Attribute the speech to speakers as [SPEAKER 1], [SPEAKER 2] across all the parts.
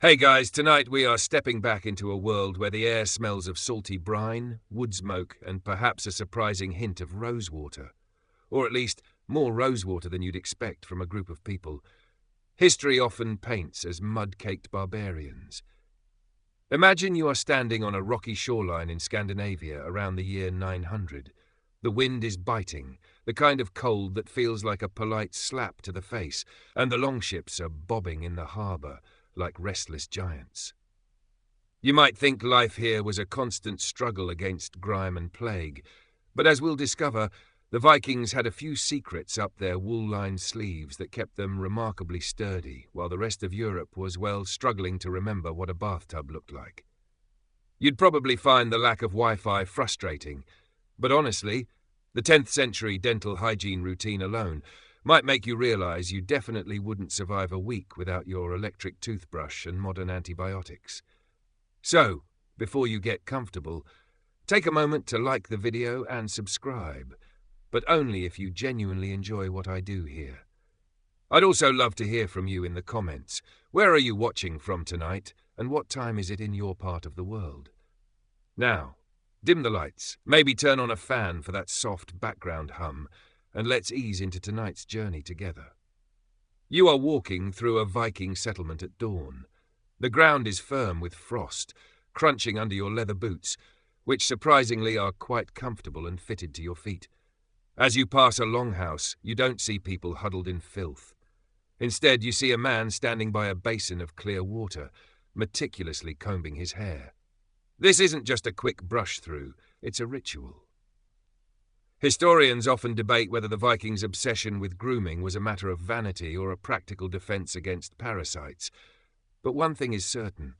[SPEAKER 1] Hey guys, tonight we are stepping back into a world where the air smells of salty brine, wood smoke, and perhaps a surprising hint of rosewater. Or at least, more rosewater than you'd expect from a group of people history often paints as mud-caked barbarians. Imagine you are standing on a rocky shoreline in Scandinavia around the year 900. The wind is biting, the kind of cold that feels like a polite slap to the face, and the longships are bobbing in the harbour like restless giants. You might think life here was a constant struggle against grime and plague, but as we'll discover, the Vikings had a few secrets up their wool-lined sleeves that kept them remarkably sturdy, while the rest of Europe was, well, struggling to remember what a bathtub looked like. You'd probably find the lack of Wi-Fi frustrating, but honestly, the 10th century dental hygiene routine alone might make you realize you definitely wouldn't survive a week without your electric toothbrush and modern antibiotics. So, before you get comfortable, take a moment to like the video and subscribe, but only if you genuinely enjoy what I do here. I'd also love to hear from you in the comments. Where are you watching from tonight, and what time is it in your part of the world? Now, dim the lights, maybe turn on a fan for that soft background hum, and let's ease into tonight's journey together. You are walking through a Viking settlement at dawn. The ground is firm with frost, crunching under your leather boots, which surprisingly are quite comfortable and fitted to your feet. As you pass a longhouse, you don't see people huddled in filth. Instead, you see a man standing by a basin of clear water, meticulously combing his hair. This isn't just a quick brush-through, it's a ritual. Historians often debate whether the Vikings' obsession with grooming was a matter of vanity or a practical defense against parasites. But one thing is certain,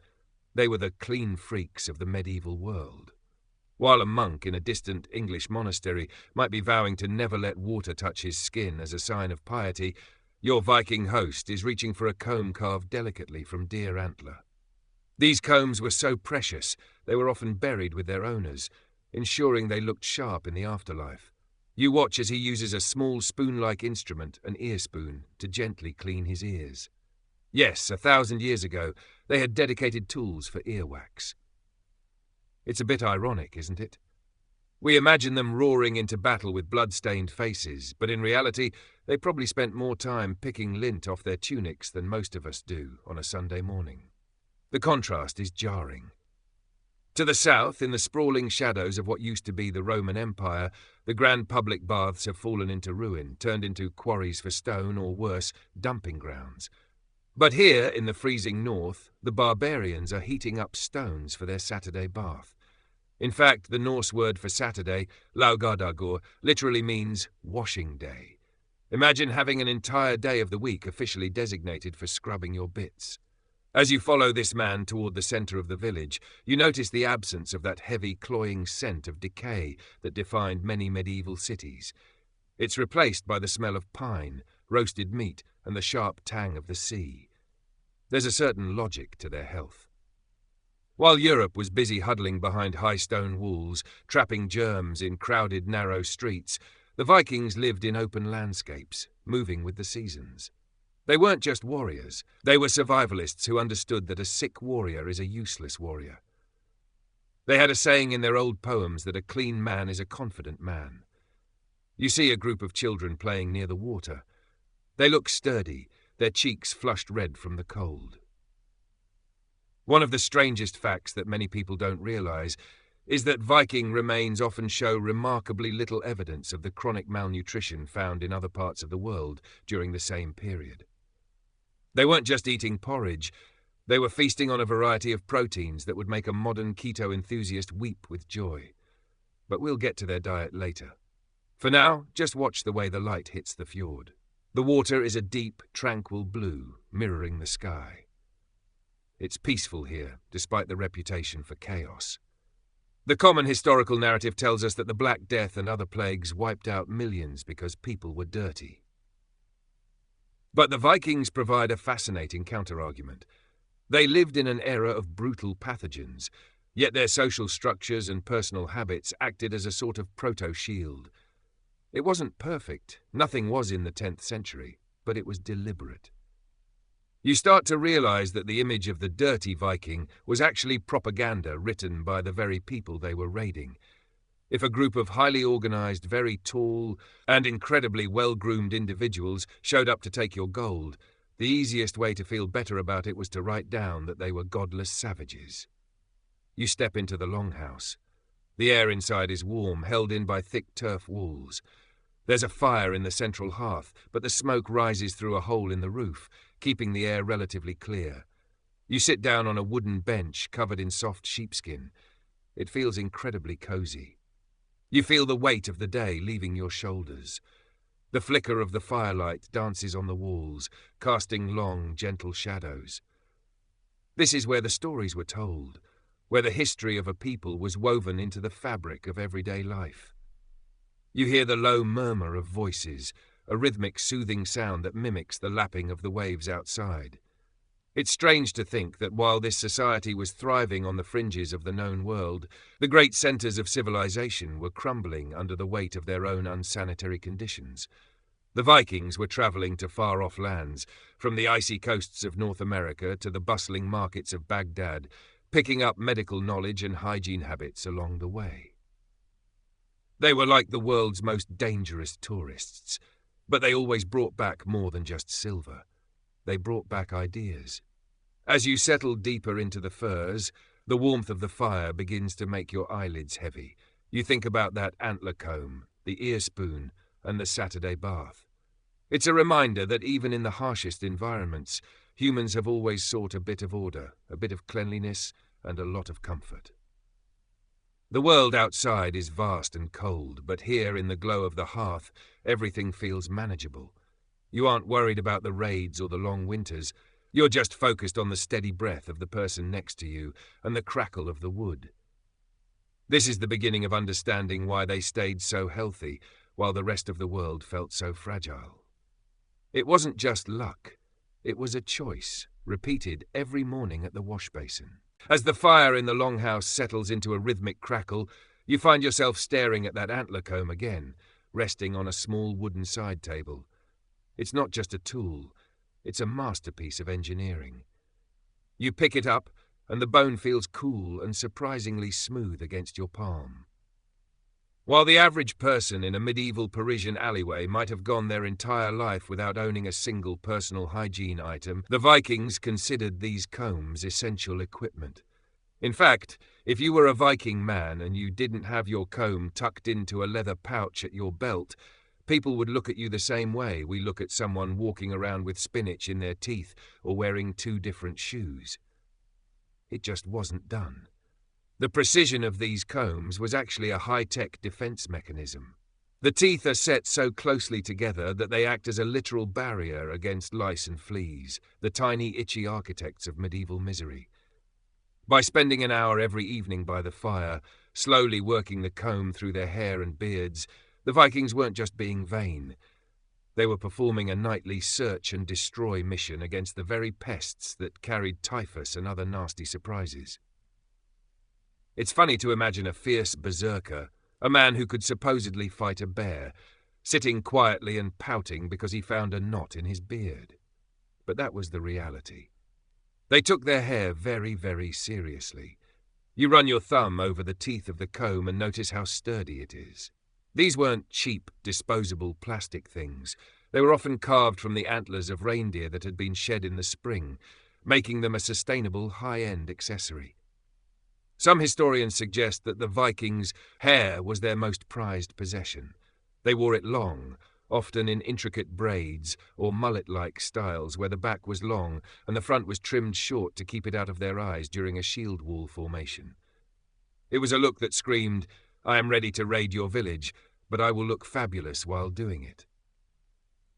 [SPEAKER 1] they were the clean freaks of the medieval world. While a monk in a distant English monastery might be vowing to never let water touch his skin as a sign of piety, your Viking host is reaching for a comb carved delicately from deer antler. These combs were so precious, they were often buried with their owners, ensuring they looked sharp in the afterlife. You watch as he uses a small spoon-like instrument, an ear spoon, to gently clean his ears. Yes, 1,000 years ago, they had dedicated tools for earwax. It's a bit ironic, isn't it? We imagine them roaring into battle with blood-stained faces, but in reality, they probably spent more time picking lint off their tunics than most of us do on a Sunday morning. The contrast is jarring. To the south, in the sprawling shadows of what used to be the Roman Empire, the grand public baths have fallen into ruin, turned into quarries for stone or worse, dumping grounds. But here, in the freezing north, the barbarians are heating up stones for their Saturday bath. In fact, the Norse word for Saturday, laugardagur, literally means washing day. Imagine having an entire day of the week officially designated for scrubbing your bits. As you follow this man toward the center of the village, you notice the absence of that heavy, cloying scent of decay that defined many medieval cities. It's replaced by the smell of pine, roasted meat, and the sharp tang of the sea. There's a certain logic to their health. While Europe was busy huddling behind high stone walls, trapping germs in crowded, narrow streets, the Vikings lived in open landscapes, moving with the seasons. They weren't just warriors, they were survivalists who understood that a sick warrior is a useless warrior. They had a saying in their old poems that a clean man is a confident man. You see a group of children playing near the water. They look sturdy, their cheeks flushed red from the cold. One of the strangest facts that many people don't realize is that Viking remains often show remarkably little evidence of the chronic malnutrition found in other parts of the world during the same period. They weren't just eating porridge, they were feasting on a variety of proteins that would make a modern keto enthusiast weep with joy. But we'll get to their diet later. For now, just watch the way the light hits the fjord. The water is a deep, tranquil blue, mirroring the sky. It's peaceful here, despite the reputation for chaos. The common historical narrative tells us that the Black Death and other plagues wiped out millions because people were dirty. But the Vikings provide a fascinating counter-argument. They lived in an era of brutal pathogens, yet their social structures and personal habits acted as a sort of proto-shield. It wasn't perfect, nothing was in the 10th century, but it was deliberate. You start to realize that the image of the dirty Viking was actually propaganda written by the very people they were raiding. If a group of highly organized, very tall, and incredibly well-groomed individuals showed up to take your gold, the easiest way to feel better about it was to write down that they were godless savages. You step into the longhouse. The air inside is warm, held in by thick turf walls. There's a fire in the central hearth, but the smoke rises through a hole in the roof, keeping the air relatively clear. You sit down on a wooden bench covered in soft sheepskin. It feels incredibly cozy. You feel the weight of the day leaving your shoulders. The flicker of the firelight dances on the walls, casting long, gentle shadows. This is where the stories were told, where the history of a people was woven into the fabric of everyday life. You hear the low murmur of voices, a rhythmic, soothing sound that mimics the lapping of the waves outside. It's strange to think that while this society was thriving on the fringes of the known world, the great centers of civilization were crumbling under the weight of their own unsanitary conditions. The Vikings were traveling to far-off lands, from the icy coasts of North America to the bustling markets of Baghdad, picking up medical knowledge and hygiene habits along the way. They were like the world's most dangerous tourists, but they always brought back more than just silver. They brought back ideas. As you settle deeper into the furs, the warmth of the fire begins to make your eyelids heavy. You think about that antler comb, the ear spoon, and the Saturday bath. It's a reminder that even in the harshest environments, humans have always sought a bit of order, a bit of cleanliness, and a lot of comfort. The world outside is vast and cold, but here in the glow of the hearth, everything feels manageable. You aren't worried about the raids or the long winters. You're just focused on the steady breath of the person next to you and the crackle of the wood. This is the beginning of understanding why they stayed so healthy while the rest of the world felt so fragile. It wasn't just luck. It was a choice, repeated every morning at the wash basin. As the fire in the longhouse settles into a rhythmic crackle, you find yourself staring at that antler comb again, resting on a small wooden side table. It's not just a tool, it's a masterpiece of engineering. You pick it up, and the bone feels cool and surprisingly smooth against your palm. While the average person in a medieval Parisian alleyway might have gone their entire life without owning a single personal hygiene item, the Vikings considered these combs essential equipment. In fact, if you were a Viking man and you didn't have your comb tucked into a leather pouch at your belt, people would look at you the same way we look at someone walking around with spinach in their teeth or wearing 2 different shoes. It just wasn't done. The precision of these combs was actually a high-tech defense mechanism. The teeth are set so closely together that they act as a literal barrier against lice and fleas, the tiny itchy architects of medieval misery. By spending an hour every evening by the fire, slowly working the comb through their hair and beards, the Vikings weren't just being vain. They were performing a nightly search and destroy mission against the very pests that carried typhus and other nasty surprises. It's funny to imagine a fierce berserker, a man who could supposedly fight a bear, sitting quietly and pouting because he found a knot in his beard. But that was the reality. They took their hair very, very seriously. You run your thumb over the teeth of the comb and notice how sturdy it is. These weren't cheap, disposable plastic things. They were often carved from the antlers of reindeer that had been shed in the spring, making them a sustainable, high-end accessory. Some historians suggest that the Vikings' hair was their most prized possession. They wore it long, often in intricate braids or mullet-like styles where the back was long and the front was trimmed short to keep it out of their eyes during a shield wall formation. It was a look that screamed, "I am ready to raid your village, but I will look fabulous while doing it."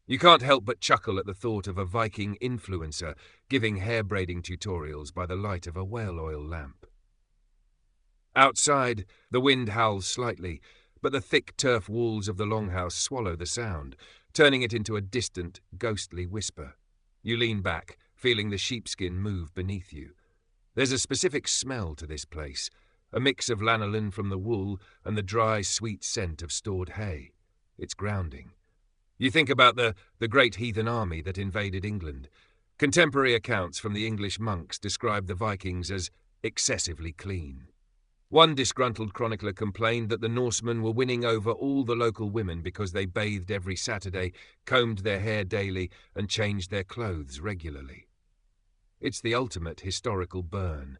[SPEAKER 1] You can't help but chuckle at the thought of a Viking influencer giving hair braiding tutorials by the light of a whale oil lamp. Outside, the wind howls slightly, but the thick turf walls of the longhouse swallow the sound, turning it into a distant, ghostly whisper. You lean back, feeling the sheepskin move beneath you. There's a specific smell to this place, a mix of lanolin from the wool and the dry, sweet scent of stored hay. It's grounding. You think about the great heathen army that invaded England. Contemporary accounts from the English monks describe the Vikings as excessively clean. One disgruntled chronicler complained that the Norsemen were winning over all the local women because they bathed every Saturday, combed their hair daily, and changed their clothes regularly. It's the ultimate historical burn,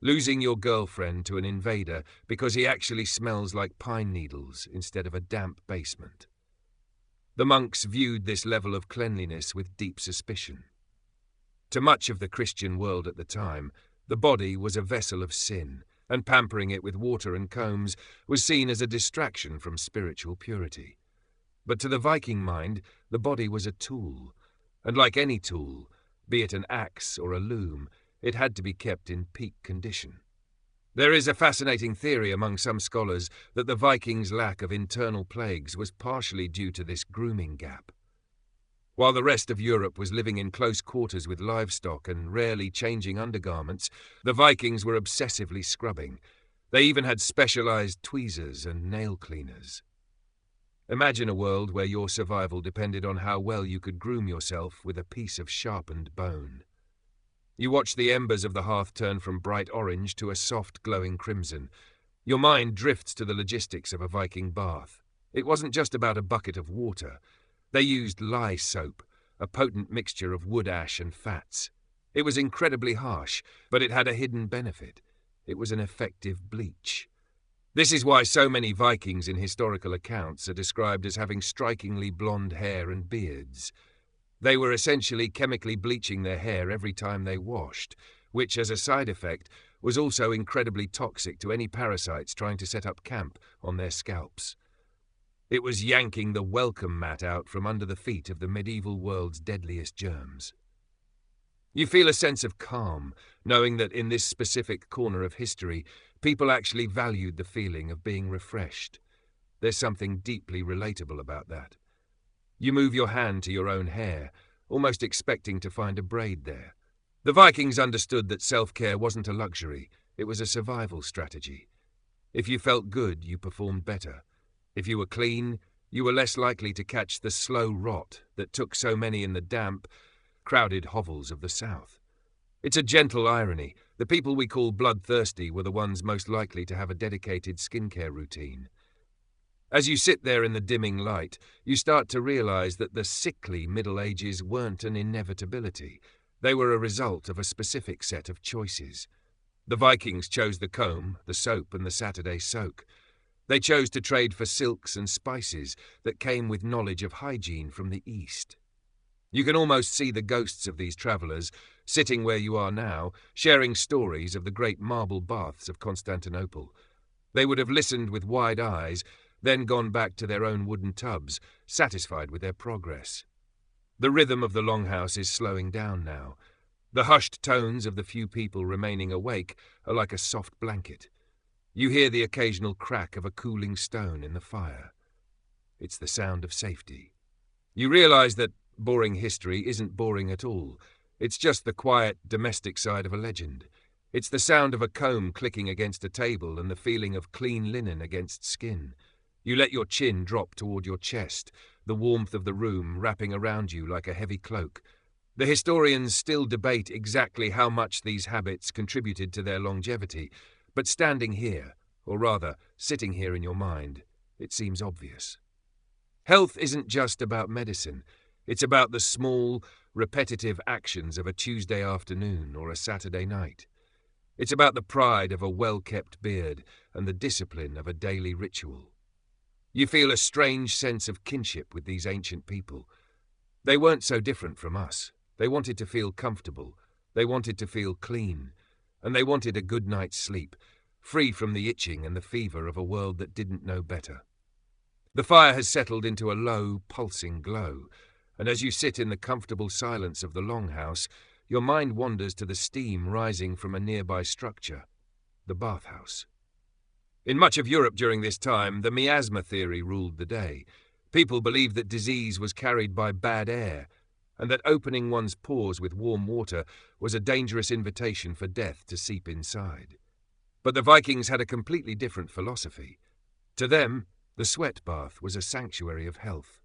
[SPEAKER 1] losing your girlfriend to an invader because he actually smells like pine needles instead of a damp basement. The monks viewed this level of cleanliness with deep suspicion. To much of the Christian world at the time, the body was a vessel of sin, and pampering it with water and combs was seen as a distraction from spiritual purity. But to the Viking mind, the body was a tool, and like any tool, be it an axe or a loom, it had to be kept in peak condition. There is a fascinating theory among some scholars that the Vikings' lack of internal plagues was partially due to this grooming gap. While the rest of Europe was living in close quarters with livestock and rarely changing undergarments, the Vikings were obsessively scrubbing. They even had specialized tweezers and nail cleaners. Imagine a world where your survival depended on how well you could groom yourself with a piece of sharpened bone. You watch the embers of the hearth turn from bright orange to a soft, glowing crimson. Your mind drifts to the logistics of a Viking bath. It wasn't just about a bucket of water. They used lye soap, a potent mixture of wood ash and fats. It was incredibly harsh, but it had a hidden benefit. It was an effective bleach. This is why so many Vikings in historical accounts are described as having strikingly blonde hair and beards. They were essentially chemically bleaching their hair every time they washed, which, as a side effect, was also incredibly toxic to any parasites trying to set up camp on their scalps. It was yanking the welcome mat out from under the feet of the medieval world's deadliest germs. You feel a sense of calm, knowing that in this specific corner of history, people actually valued the feeling of being refreshed. There's something deeply relatable about that. You move your hand to your own hair, almost expecting to find a braid there. The Vikings understood that self-care wasn't a luxury, it was a survival strategy. If you felt good, you performed better. If you were clean, you were less likely to catch the slow rot that took so many in the damp, crowded hovels of the South. It's a gentle irony. The people we call bloodthirsty were the ones most likely to have a dedicated skincare routine. As you sit there in the dimming light, you start to realize that the sickly Middle Ages weren't an inevitability. They were a result of a specific set of choices. The Vikings chose the comb, the soap, and the Saturday soak. They chose to trade for silks and spices that came with knowledge of hygiene from the East. You can almost see the ghosts of these travellers, sitting where you are now, sharing stories of the great marble baths of Constantinople. They would have listened with wide eyes, then gone back to their own wooden tubs, satisfied with their progress. The rhythm of the longhouse is slowing down now. The hushed tones of the few people remaining awake are like a soft blanket. You hear the occasional crack of a cooling stone in the fire. It's the sound of safety. You realize that boring history isn't boring at all. It's just the quiet, domestic side of a legend. It's the sound of a comb clicking against a table and the feeling of clean linen against skin. You let your chin drop toward your chest, the warmth of the room wrapping around you like a heavy cloak. The historians still debate exactly how much these habits contributed to their longevity, but standing here, or rather, sitting here in your mind, it seems obvious. Health isn't just about medicine. It's about the small, repetitive actions of a Tuesday afternoon or a Saturday night. It's about the pride of a well-kept beard and the discipline of a daily ritual. You feel a strange sense of kinship with these ancient people. They weren't so different from us. They wanted to feel comfortable. They wanted to feel clean. And they wanted a good night's sleep, free from the itching and the fever of a world that didn't know better. The fire has settled into a low, pulsing glow, and as you sit in the comfortable silence of the longhouse, your mind wanders to the steam rising from a nearby structure, the bathhouse. In much of Europe during this time, the miasma theory ruled the day. People believed that disease was carried by bad air, and that opening one's pores with warm water was a dangerous invitation for death to seep inside. But the Vikings had a completely different philosophy. To them, the sweat bath was a sanctuary of health.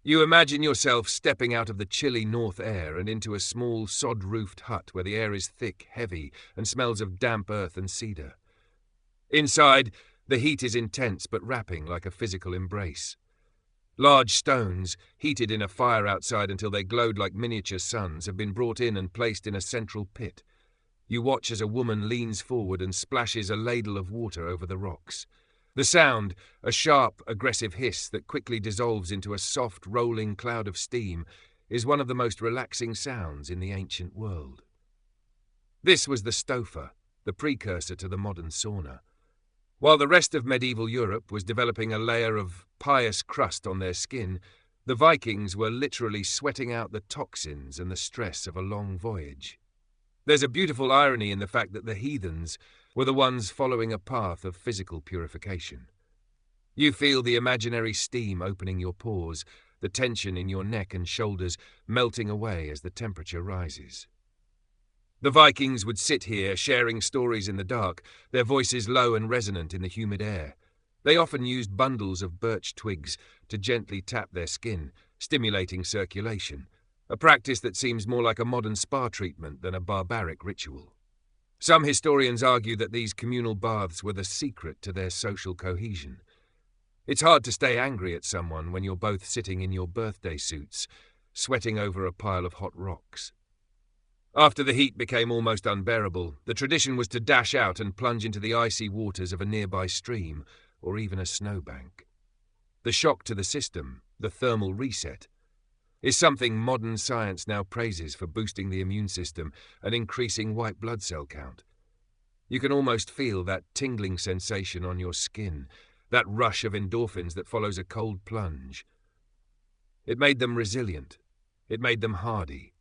[SPEAKER 1] You imagine yourself stepping out of the chilly north air and into a small sod-roofed hut where the air is thick, heavy, and smells of damp earth and cedar. Inside, the heat is intense but wrapping like a physical embrace. Large stones, heated in a fire outside until they glowed like miniature suns, have been brought in and placed in a central pit. You watch as a woman leans forward and splashes a ladle of water over the rocks. The sound, a sharp, aggressive hiss that quickly dissolves into a soft, rolling cloud of steam, is one of the most relaxing sounds in the ancient world. This was the stouffer, the precursor to the modern sauna. While the rest of medieval Europe was developing a layer of pious crust on their skin, the Vikings were literally sweating out the toxins and the stress of a long voyage. There's a beautiful irony in the fact that the heathens were the ones following a path of physical purification. You feel the imaginary steam opening your pores, the tension in your neck and shoulders melting away as the temperature rises. The Vikings would sit here sharing stories in the dark, their voices low and resonant in the humid air. They often used bundles of birch twigs to gently tap their skin, stimulating circulation, a practice that seems more like a modern spa treatment than a barbaric ritual. Some historians argue that these communal baths were the secret to their social cohesion. It's hard to stay angry at someone when you're both sitting in your birthday suits, sweating over a pile of hot rocks. After the heat became almost unbearable, the tradition was to dash out and plunge into the icy waters of a nearby stream or even a snowbank. The shock to the system, the thermal reset, is something modern science now praises for boosting the immune system and increasing white blood cell count. You can almost feel that tingling sensation on your skin, that rush of endorphins that follows a cold plunge. It made them resilient. It made them hardy.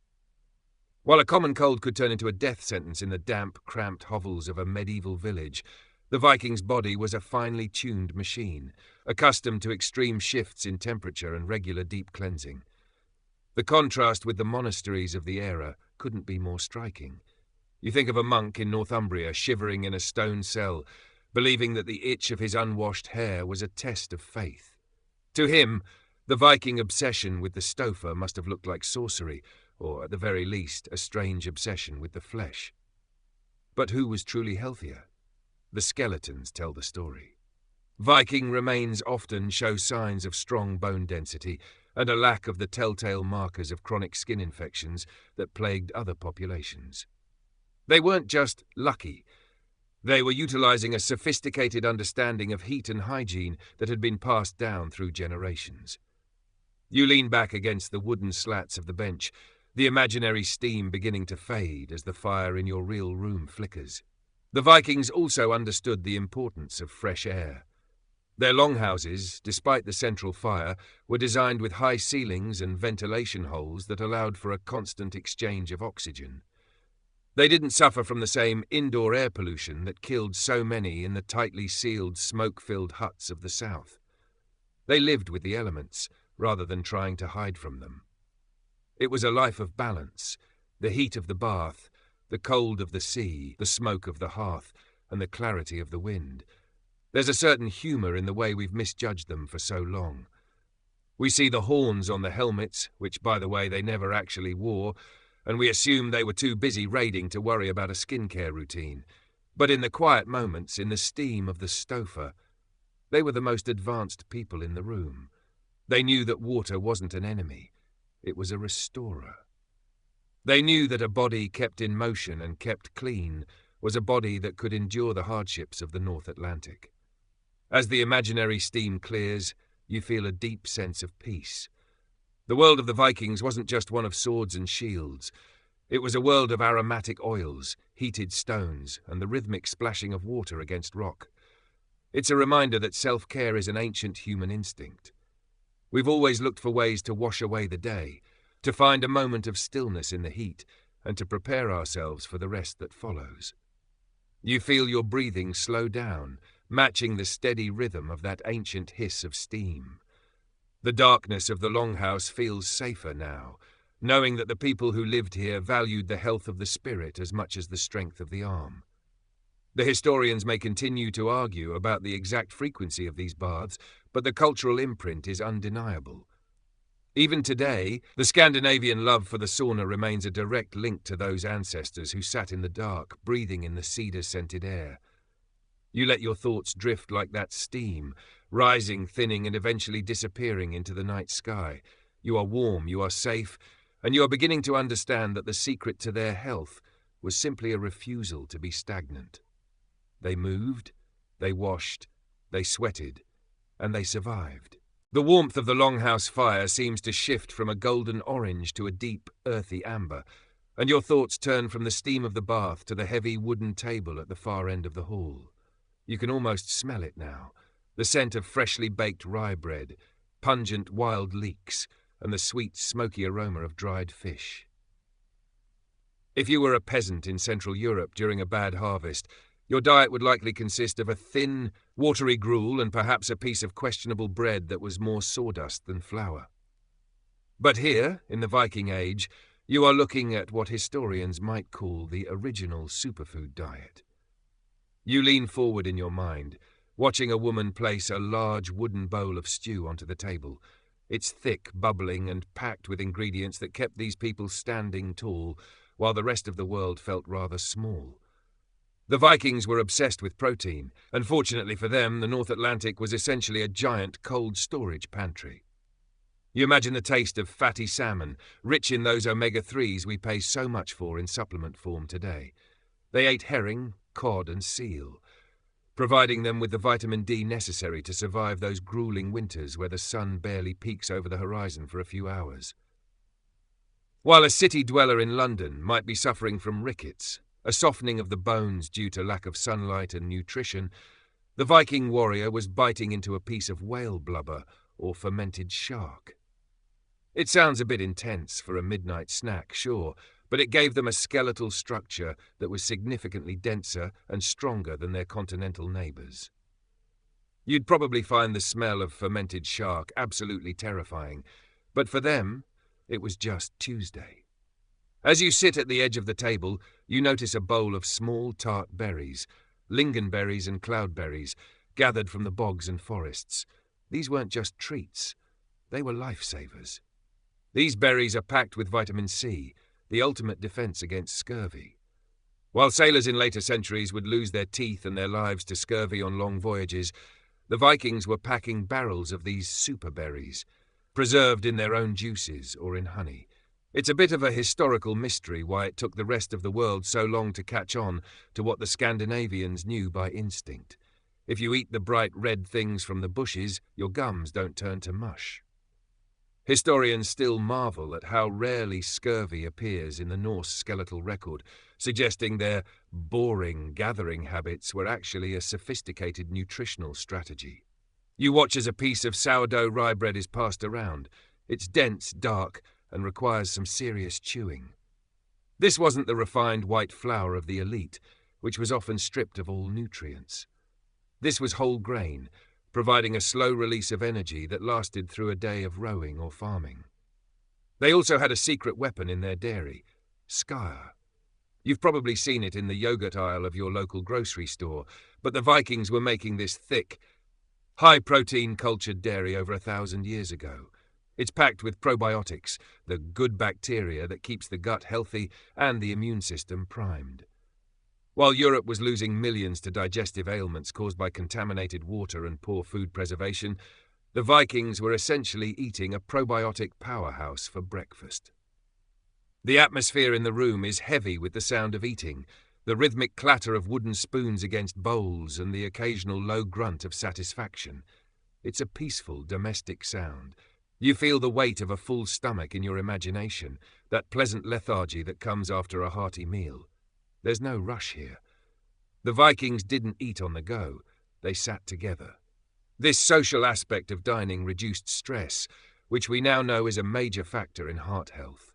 [SPEAKER 1] While a common cold could turn into a death sentence in the damp, cramped hovels of a medieval village, the Viking's body was a finely tuned machine, accustomed to extreme shifts in temperature and regular deep cleansing. The contrast with the monasteries of the era couldn't be more striking. You think of a monk in Northumbria shivering in a stone cell, believing that the itch of his unwashed hair was a test of faith. To him, the Viking obsession with the stouffer must have looked like sorcery, or at the very least, a strange obsession with the flesh. But who was truly healthier? The skeletons tell the story. Viking remains often show signs of strong bone density and a lack of the telltale markers of chronic skin infections that plagued other populations. They weren't just lucky. They were utilizing a sophisticated understanding of heat and hygiene that had been passed down through generations. You lean back against the wooden slats of the bench, the imaginary steam beginning to fade as the fire in your real room flickers. The Vikings also understood the importance of fresh air. Their longhouses, despite the central fire, were designed with high ceilings and ventilation holes that allowed for a constant exchange of oxygen. They didn't suffer from the same indoor air pollution that killed so many in the tightly sealed, smoke-filled huts of the south. They lived with the elements, rather than trying to hide from them. It was a life of balance, the heat of the bath, the cold of the sea, the smoke of the hearth, and the clarity of the wind. There's a certain humour in the way we've misjudged them for so long. We see the horns on the helmets, which, by the way, they never actually wore, and we assume they were too busy raiding to worry about a skincare routine. But in the quiet moments, in the steam of the stouffer, they were the most advanced people in the room. They knew that water wasn't an enemy. It was a restorer. They knew that a body kept in motion and kept clean was a body that could endure the hardships of the North Atlantic. As the imaginary steam clears, you feel a deep sense of peace. The world of the Vikings wasn't just one of swords and shields. It was a world of aromatic oils, heated stones, and the rhythmic splashing of water against rock. It's a reminder that self-care is an ancient human instinct. We've always looked for ways to wash away the day, to find a moment of stillness in the heat, and to prepare ourselves for the rest that follows. You feel your breathing slow down, matching the steady rhythm of that ancient hiss of steam. The darkness of the longhouse feels safer now, knowing that the people who lived here valued the health of the spirit as much as the strength of the arm. The historians may continue to argue about the exact frequency of these baths, but the cultural imprint is undeniable. Even today, the Scandinavian love for the sauna remains a direct link to those ancestors who sat in the dark, breathing in the cedar-scented air. You let your thoughts drift like that steam, rising, thinning, and eventually disappearing into the night sky. You are warm, you are safe, and you are beginning to understand that the secret to their health was simply a refusal to be stagnant. They moved, they washed, they sweated, and they survived. The warmth of the longhouse fire seems to shift from a golden orange to a deep, earthy amber, and your thoughts turn from the steam of the bath to the heavy wooden table at the far end of the hall. You can almost smell it now, the scent of freshly baked rye bread, pungent wild leeks, and the sweet, smoky aroma of dried fish. If you were a peasant in Central Europe during a bad harvest, your diet would likely consist of a thin, watery gruel and perhaps a piece of questionable bread that was more sawdust than flour. But here, in the Viking Age, you are looking at what historians might call the original superfood diet. You lean forward in your mind, watching a woman place a large wooden bowl of stew onto the table. It's thick, bubbling, and packed with ingredients that kept these people standing tall, while the rest of the world felt rather small. The Vikings were obsessed with protein, and fortunately for them, the North Atlantic was essentially a giant cold storage pantry. You imagine the taste of fatty salmon, rich in those omega-3s we pay so much for in supplement form today. They ate herring, cod, and seal, providing them with the vitamin D necessary to survive those grueling winters where the sun barely peeks over the horizon for a few hours. While a city dweller in London might be suffering from rickets, a softening of the bones due to lack of sunlight and nutrition, the Viking warrior was biting into a piece of whale blubber or fermented shark. It sounds a bit intense for a midnight snack, sure, but it gave them a skeletal structure that was significantly denser and stronger than their continental neighbours. You'd probably find the smell of fermented shark absolutely terrifying, but for them, it was just Tuesday. As you sit at the edge of the table, you notice a bowl of small tart berries, lingonberries and cloudberries, gathered from the bogs and forests. These weren't just treats, they were lifesavers. These berries are packed with vitamin C, the ultimate defense against scurvy. While sailors in later centuries would lose their teeth and their lives to scurvy on long voyages, the Vikings were packing barrels of these super berries, preserved in their own juices or in honey. It's a bit of a historical mystery why it took the rest of the world so long to catch on to what the Scandinavians knew by instinct. If you eat the bright red things from the bushes, your gums don't turn to mush. Historians still marvel at how rarely scurvy appears in the Norse skeletal record, suggesting their boring gathering habits were actually a sophisticated nutritional strategy. You watch as a piece of sourdough rye bread is passed around. It's dense, dark, and requires some serious chewing. This wasn't the refined white flour of the elite, which was often stripped of all nutrients. This was whole grain, providing a slow release of energy that lasted through a day of rowing or farming. They also had a secret weapon in their dairy, skyr. You've probably seen it in the yogurt aisle of your local grocery store, but the Vikings were making this thick, high-protein cultured dairy over 1,000 years ago. It's packed with probiotics, the good bacteria that keeps the gut healthy and the immune system primed. While Europe was losing millions to digestive ailments caused by contaminated water and poor food preservation, the Vikings were essentially eating a probiotic powerhouse for breakfast. The atmosphere in the room is heavy with the sound of eating, the rhythmic clatter of wooden spoons against bowls and the occasional low grunt of satisfaction. It's a peaceful domestic sound. You feel the weight of a full stomach in your imagination, that pleasant lethargy that comes after a hearty meal. There's no rush here. The Vikings didn't eat on the go, they sat together. This social aspect of dining reduced stress, which we now know is a major factor in heart health.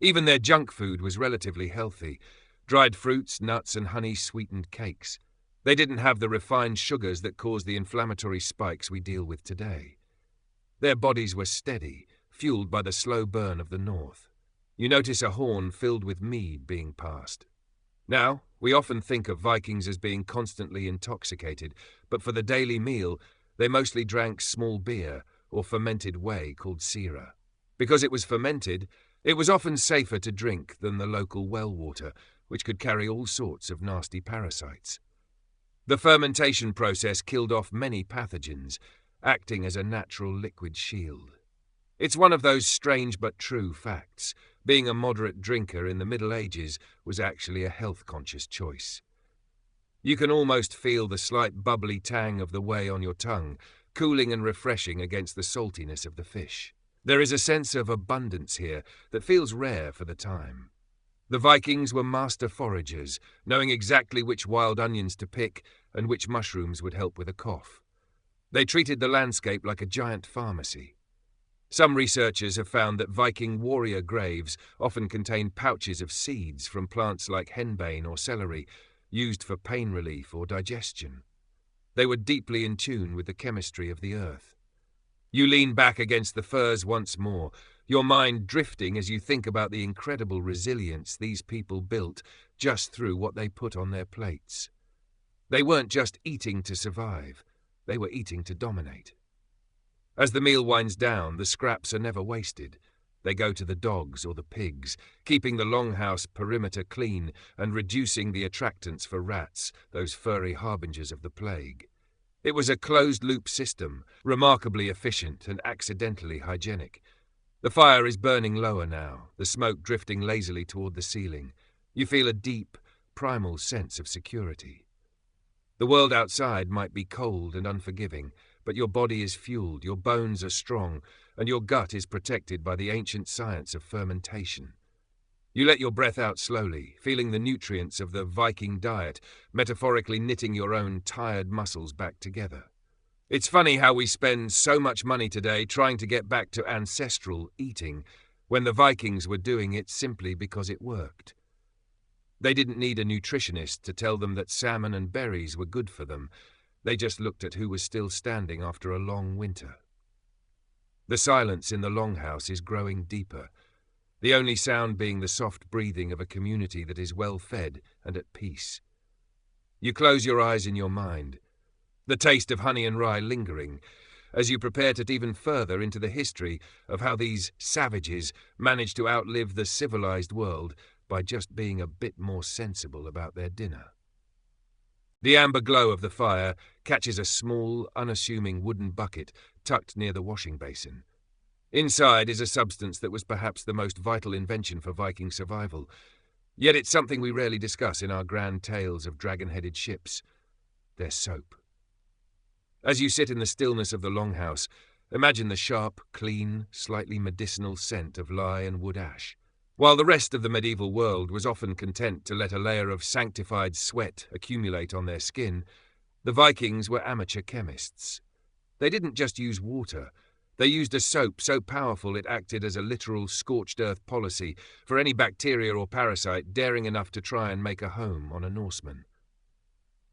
[SPEAKER 1] Even their junk food was relatively healthy, dried fruits, nuts and honey-sweetened cakes. They didn't have the refined sugars that cause the inflammatory spikes we deal with today. Their bodies were steady, fueled by the slow burn of the north. You notice a horn filled with mead being passed. Now, we often think of Vikings as being constantly intoxicated, but for the daily meal, they mostly drank small beer or fermented whey called sira. Because it was fermented, it was often safer to drink than the local well water, which could carry all sorts of nasty parasites. The fermentation process killed off many pathogens, acting as a natural liquid shield. It's one of those strange but true facts. Being a moderate drinker in the Middle Ages was actually a health-conscious choice. You can almost feel the slight bubbly tang of the whey on your tongue, cooling and refreshing against the saltiness of the fish. There is a sense of abundance here that feels rare for the time. The Vikings were master foragers, knowing exactly which wild onions to pick and which mushrooms would help with a cough. They treated the landscape like a giant pharmacy. Some researchers have found that Viking warrior graves often contain pouches of seeds from plants like henbane or celery, used for pain relief or digestion. They were deeply in tune with the chemistry of the earth. You lean back against the furs once more, your mind drifting as you think about the incredible resilience these people built just through what they put on their plates. They weren't just eating to survive, they were eating to dominate. As the meal winds down, the scraps are never wasted. They go to the dogs or the pigs, keeping the longhouse perimeter clean and reducing the attractants for rats, those furry harbingers of the plague. It was a closed-loop system, remarkably efficient and accidentally hygienic. The fire is burning lower now, the smoke drifting lazily toward the ceiling. You feel a deep, primal sense of security. The world outside might be cold and unforgiving, but your body is fueled, your bones are strong, and your gut is protected by the ancient science of fermentation. You let your breath out slowly, feeling the nutrients of the Viking diet, metaphorically knitting your own tired muscles back together. It's funny how we spend so much money today trying to get back to ancestral eating, when the Vikings were doing it simply because it worked. They didn't need a nutritionist to tell them that salmon and berries were good for them. They just looked at who was still standing after a long winter. The silence in the longhouse is growing deeper, the only sound being the soft breathing of a community that is well fed and at peace. You close your eyes in your mind, the taste of honey and rye lingering, as you prepare to dive even further into the history of how these savages managed to outlive the civilized world by just being a bit more sensible about their dinner. The amber glow of the fire catches a small, unassuming wooden bucket tucked near the washing basin. Inside is a substance that was perhaps the most vital invention for Viking survival, yet it's something we rarely discuss in our grand tales of dragon-headed ships: their soap. As you sit in the stillness of the longhouse, imagine the sharp, clean, slightly medicinal scent of lye and wood ash. While the rest of the medieval world was often content to let a layer of sanctified sweat accumulate on their skin, the Vikings were amateur chemists. They didn't just use water. They used a soap so powerful it acted as a literal scorched earth policy for any bacteria or parasite daring enough to try and make a home on a Norseman.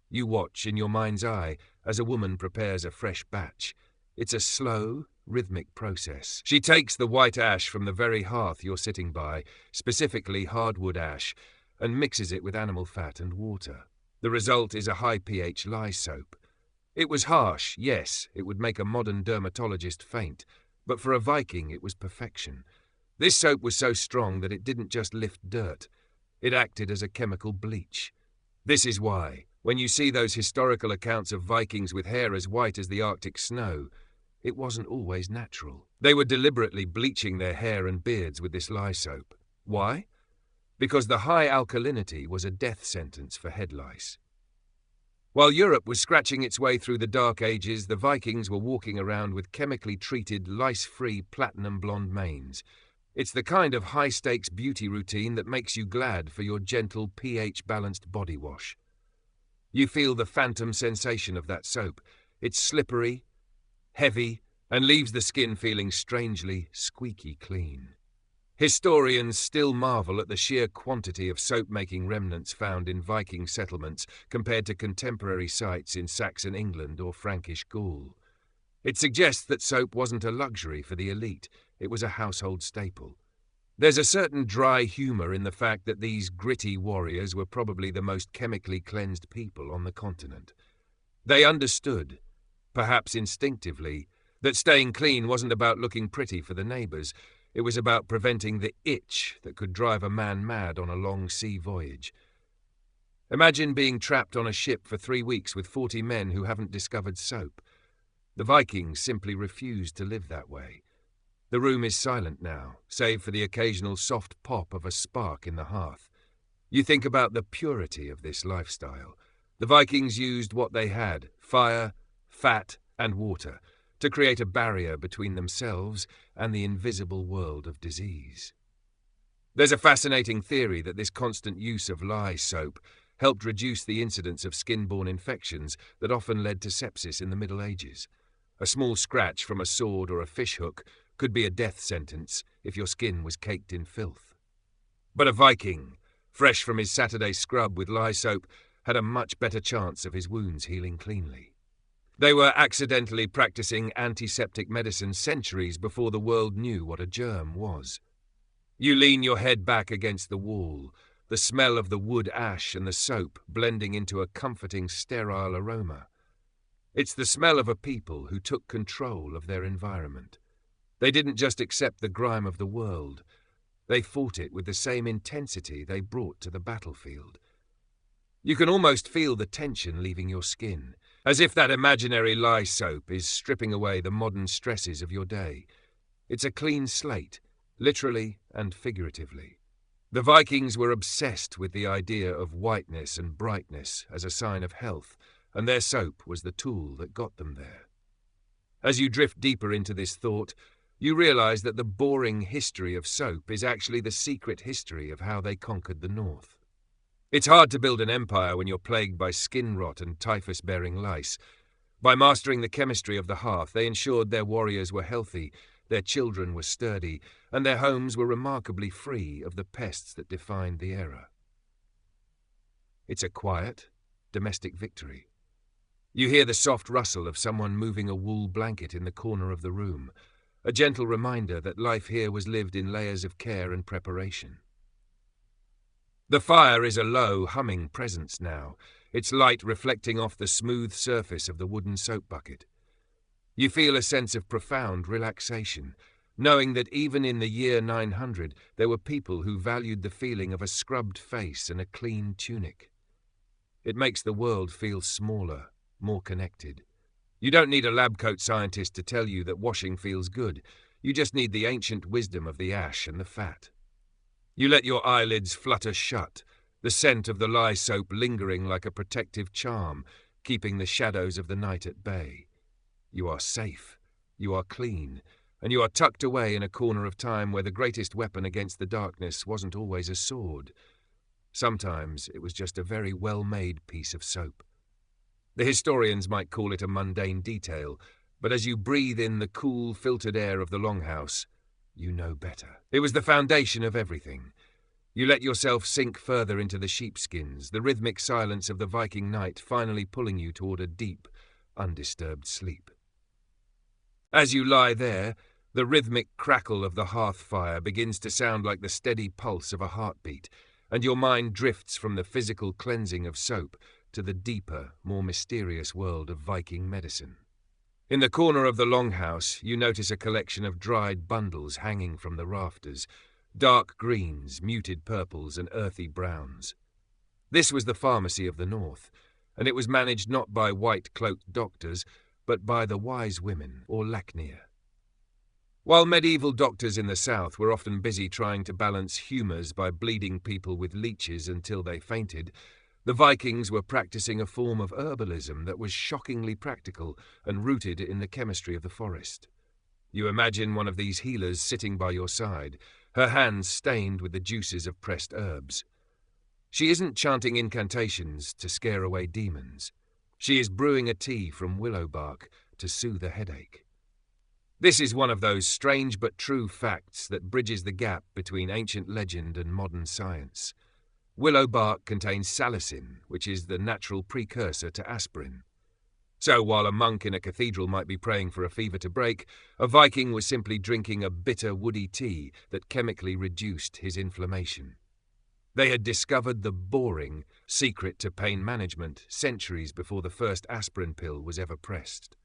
[SPEAKER 1] You watch in your mind's eye as a woman prepares a fresh batch. It's a slow, rhythmic process. She takes the white ash from the very hearth you're sitting by, specifically hardwood ash, and mixes it with animal fat and water. The result is a high pH lye soap. It was harsh, yes, it would make a modern dermatologist faint, but for a Viking it was perfection. This soap was so strong that it didn't just lift dirt. It acted as a chemical bleach. This is why, when you see those historical accounts of Vikings with hair as white as the Arctic snow, it wasn't always natural. They were deliberately bleaching their hair and beards with this lye soap. Why? Because the high alkalinity was a death sentence for head lice. While Europe was scratching its way through the Dark Ages, the Vikings were walking around with chemically treated, lice-free platinum blonde manes. It's the kind of high-stakes beauty routine that makes you glad for your gentle, pH-balanced body wash. You feel the phantom sensation of that soap. It's slippery, heavy, and leaves the skin feeling strangely, squeaky clean. Historians still marvel at the sheer quantity of soap-making remnants found in Viking settlements compared to contemporary sites in Saxon England or Frankish Gaul. It suggests that soap wasn't a luxury for the elite, it was a household staple. There's a certain dry humour in the fact that these gritty warriors were probably the most chemically cleansed people on the continent. They understood, perhaps instinctively, that staying clean wasn't about looking pretty for the neighbours. It was about preventing the itch that could drive a man mad on a long sea voyage. Imagine being trapped on a ship for 3 weeks with 40 men who haven't discovered soap. The Vikings simply refused to live that way. The room is silent now, save for the occasional soft pop of a spark in the hearth. You think about the purity of this lifestyle. The Vikings used what they had, fire, fat, and water, to create a barrier between themselves and the invisible world of disease. There's a fascinating theory that this constant use of lye soap helped reduce the incidence of skin-borne infections that often led to sepsis in the Middle Ages. A small scratch from a sword or a fishhook could be a death sentence if your skin was caked in filth. But a Viking, fresh from his Saturday scrub with lye soap, had a much better chance of his wounds healing cleanly. They were accidentally practicing antiseptic medicine centuries before the world knew what a germ was. You lean your head back against the wall, the smell of the wood ash and the soap blending into a comforting sterile aroma. It's the smell of a people who took control of their environment. They didn't just accept the grime of the world. They fought it with the same intensity they brought to the battlefield. You can almost feel the tension leaving your skin, as if that imaginary lye soap is stripping away the modern stresses of your day. It's a clean slate, literally and figuratively. The Vikings were obsessed with the idea of whiteness and brightness as a sign of health, and their soap was the tool that got them there. As you drift deeper into this thought, you realize that the boring history of soap is actually the secret history of how they conquered the North. It's hard to build an empire when you're plagued by skin rot and typhus-bearing lice. By mastering the chemistry of the hearth, they ensured their warriors were healthy, their children were sturdy, and their homes were remarkably free of the pests that defined the era. It's a quiet, domestic victory. You hear the soft rustle of someone moving a wool blanket in the corner of the room, a gentle reminder that life here was lived in layers of care and preparation. The fire is a low, humming presence now, its light reflecting off the smooth surface of the wooden soap bucket. You feel a sense of profound relaxation, knowing that even in the year 900 there were people who valued the feeling of a scrubbed face and a clean tunic. It makes the world feel smaller, more connected. You don't need a lab coat scientist to tell you that washing feels good. You just need the ancient wisdom of the ash and the fat. You let your eyelids flutter shut, the scent of the lye soap lingering like a protective charm, keeping the shadows of the night at bay. You are safe, you are clean, and you are tucked away in a corner of time where the greatest weapon against the darkness wasn't always a sword. Sometimes it was just a very well-made piece of soap. The historians might call it a mundane detail, but as you breathe in the cool, filtered air of the longhouse, you know better. It was the foundation of everything. You let yourself sink further into the sheepskins, the rhythmic silence of the Viking night finally pulling you toward a deep, undisturbed sleep. As you lie there, the rhythmic crackle of the hearth fire begins to sound like the steady pulse of a heartbeat, and your mind drifts from the physical cleansing of soap to the deeper, more mysterious world of Viking medicine. In the corner of the longhouse, you notice a collection of dried bundles hanging from the rafters, dark greens, muted purples, and earthy browns. This was the pharmacy of the North, and it was managed not by white-cloaked doctors, but by the wise women, or Lacnir. While medieval doctors in the South were often busy trying to balance humours by bleeding people with leeches until they fainted, the Vikings were practicing a form of herbalism that was shockingly practical and rooted in the chemistry of the forest. You imagine one of these healers sitting by your side, her hands stained with the juices of pressed herbs. She isn't chanting incantations to scare away demons. She is brewing a tea from willow bark to soothe a headache. This is one of those strange but true facts that bridges the gap between ancient legend and modern science. Willow bark contains salicin, which is the natural precursor to aspirin. So while a monk in a cathedral might be praying for a fever to break, a Viking was simply drinking a bitter, woody tea that chemically reduced his inflammation. They had discovered the boring secret to pain management centuries before the first aspirin pill was ever pressed.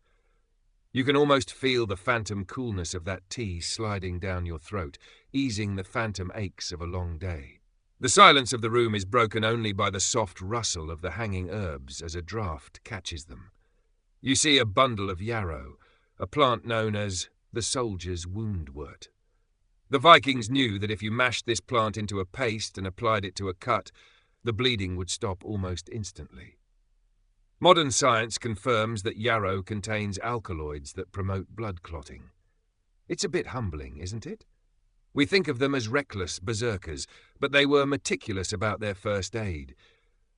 [SPEAKER 1] You can almost feel the phantom coolness of that tea sliding down your throat, easing the phantom aches of a long day. The silence of the room is broken only by the soft rustle of the hanging herbs as a draught catches them. You see a bundle of yarrow, a plant known as the soldier's woundwort. The Vikings knew that if you mashed this plant into a paste and applied it to a cut, the bleeding would stop almost instantly. Modern science confirms that yarrow contains alkaloids that promote blood clotting. It's a bit humbling, isn't it? We think of them as reckless berserkers, but they were meticulous about their first aid.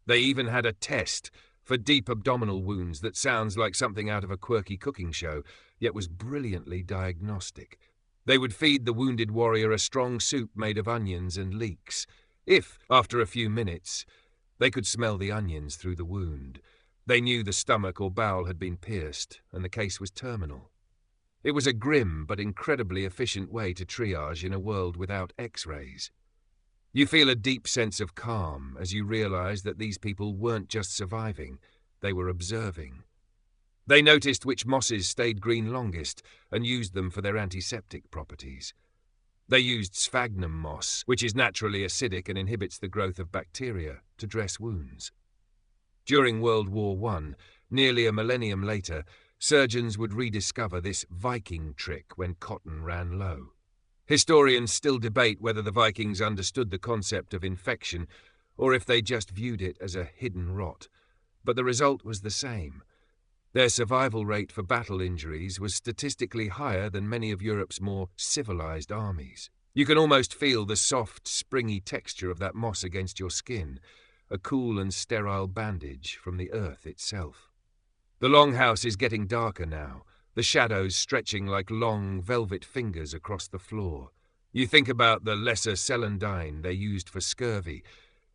[SPEAKER 1] They even had a test for deep abdominal wounds that sounds like something out of a quirky cooking show, yet was brilliantly diagnostic. They would feed the wounded warrior a strong soup made of onions and leeks. If, after a few minutes, they could smell the onions through the wound, they knew the stomach or bowel had been pierced, and the case was terminal. It was a grim but incredibly efficient way to triage in a world without X-rays. You feel a deep sense of calm as you realize that these people weren't just surviving, they were observing. They noticed which mosses stayed green longest and used them for their antiseptic properties. They used sphagnum moss, which is naturally acidic and inhibits the growth of bacteria, to dress wounds. During World War I, nearly a millennium later, surgeons would rediscover this Viking trick when cotton ran low. Historians still debate whether the Vikings understood the concept of infection or if they just viewed it as a hidden rot, but the result was the same. Their survival rate for battle injuries was statistically higher than many of Europe's more civilized armies. You can almost feel the soft, springy texture of that moss against your skin, a cool and sterile bandage from the earth itself. The longhouse is getting darker now, the shadows stretching like long, velvet fingers across the floor. You think about the lesser celandine they used for scurvy,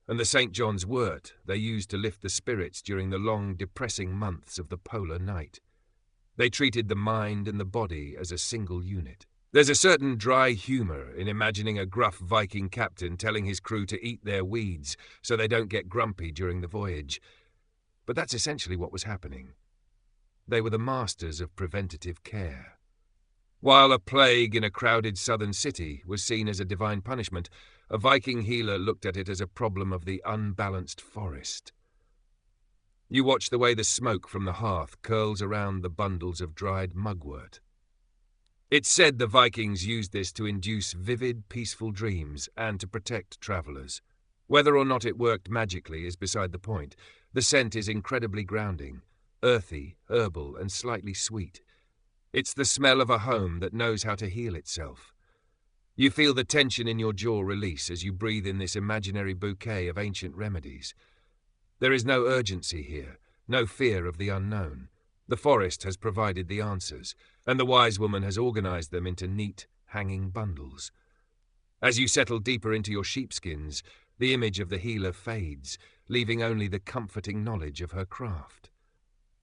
[SPEAKER 1] and the St. John's wort they used to lift the spirits during the long, depressing months of the polar night. They treated the mind and the body as a single unit. There's a certain dry humour in imagining a gruff Viking captain telling his crew to eat their weeds so they don't get grumpy during the voyage. But that's essentially what was happening. They were the masters of preventative care. While a plague in a crowded southern city was seen as a divine punishment, a Viking healer looked at it as a problem of the unbalanced forest. You watch the way the smoke from the hearth curls around the bundles of dried mugwort. It's said the Vikings used this to induce vivid, peaceful dreams and to protect travellers. Whether or not it worked magically is beside the point. The scent is incredibly grounding, earthy, herbal, and slightly sweet. It's the smell of a home that knows how to heal itself. You feel the tension in your jaw release as you breathe in this imaginary bouquet of ancient remedies. There is no urgency here, no fear of the unknown. The forest has provided the answers, and the wise woman has organized them into neat, hanging bundles. As you settle deeper into your sheepskins, the image of the healer fades, leaving only the comforting knowledge of her craft.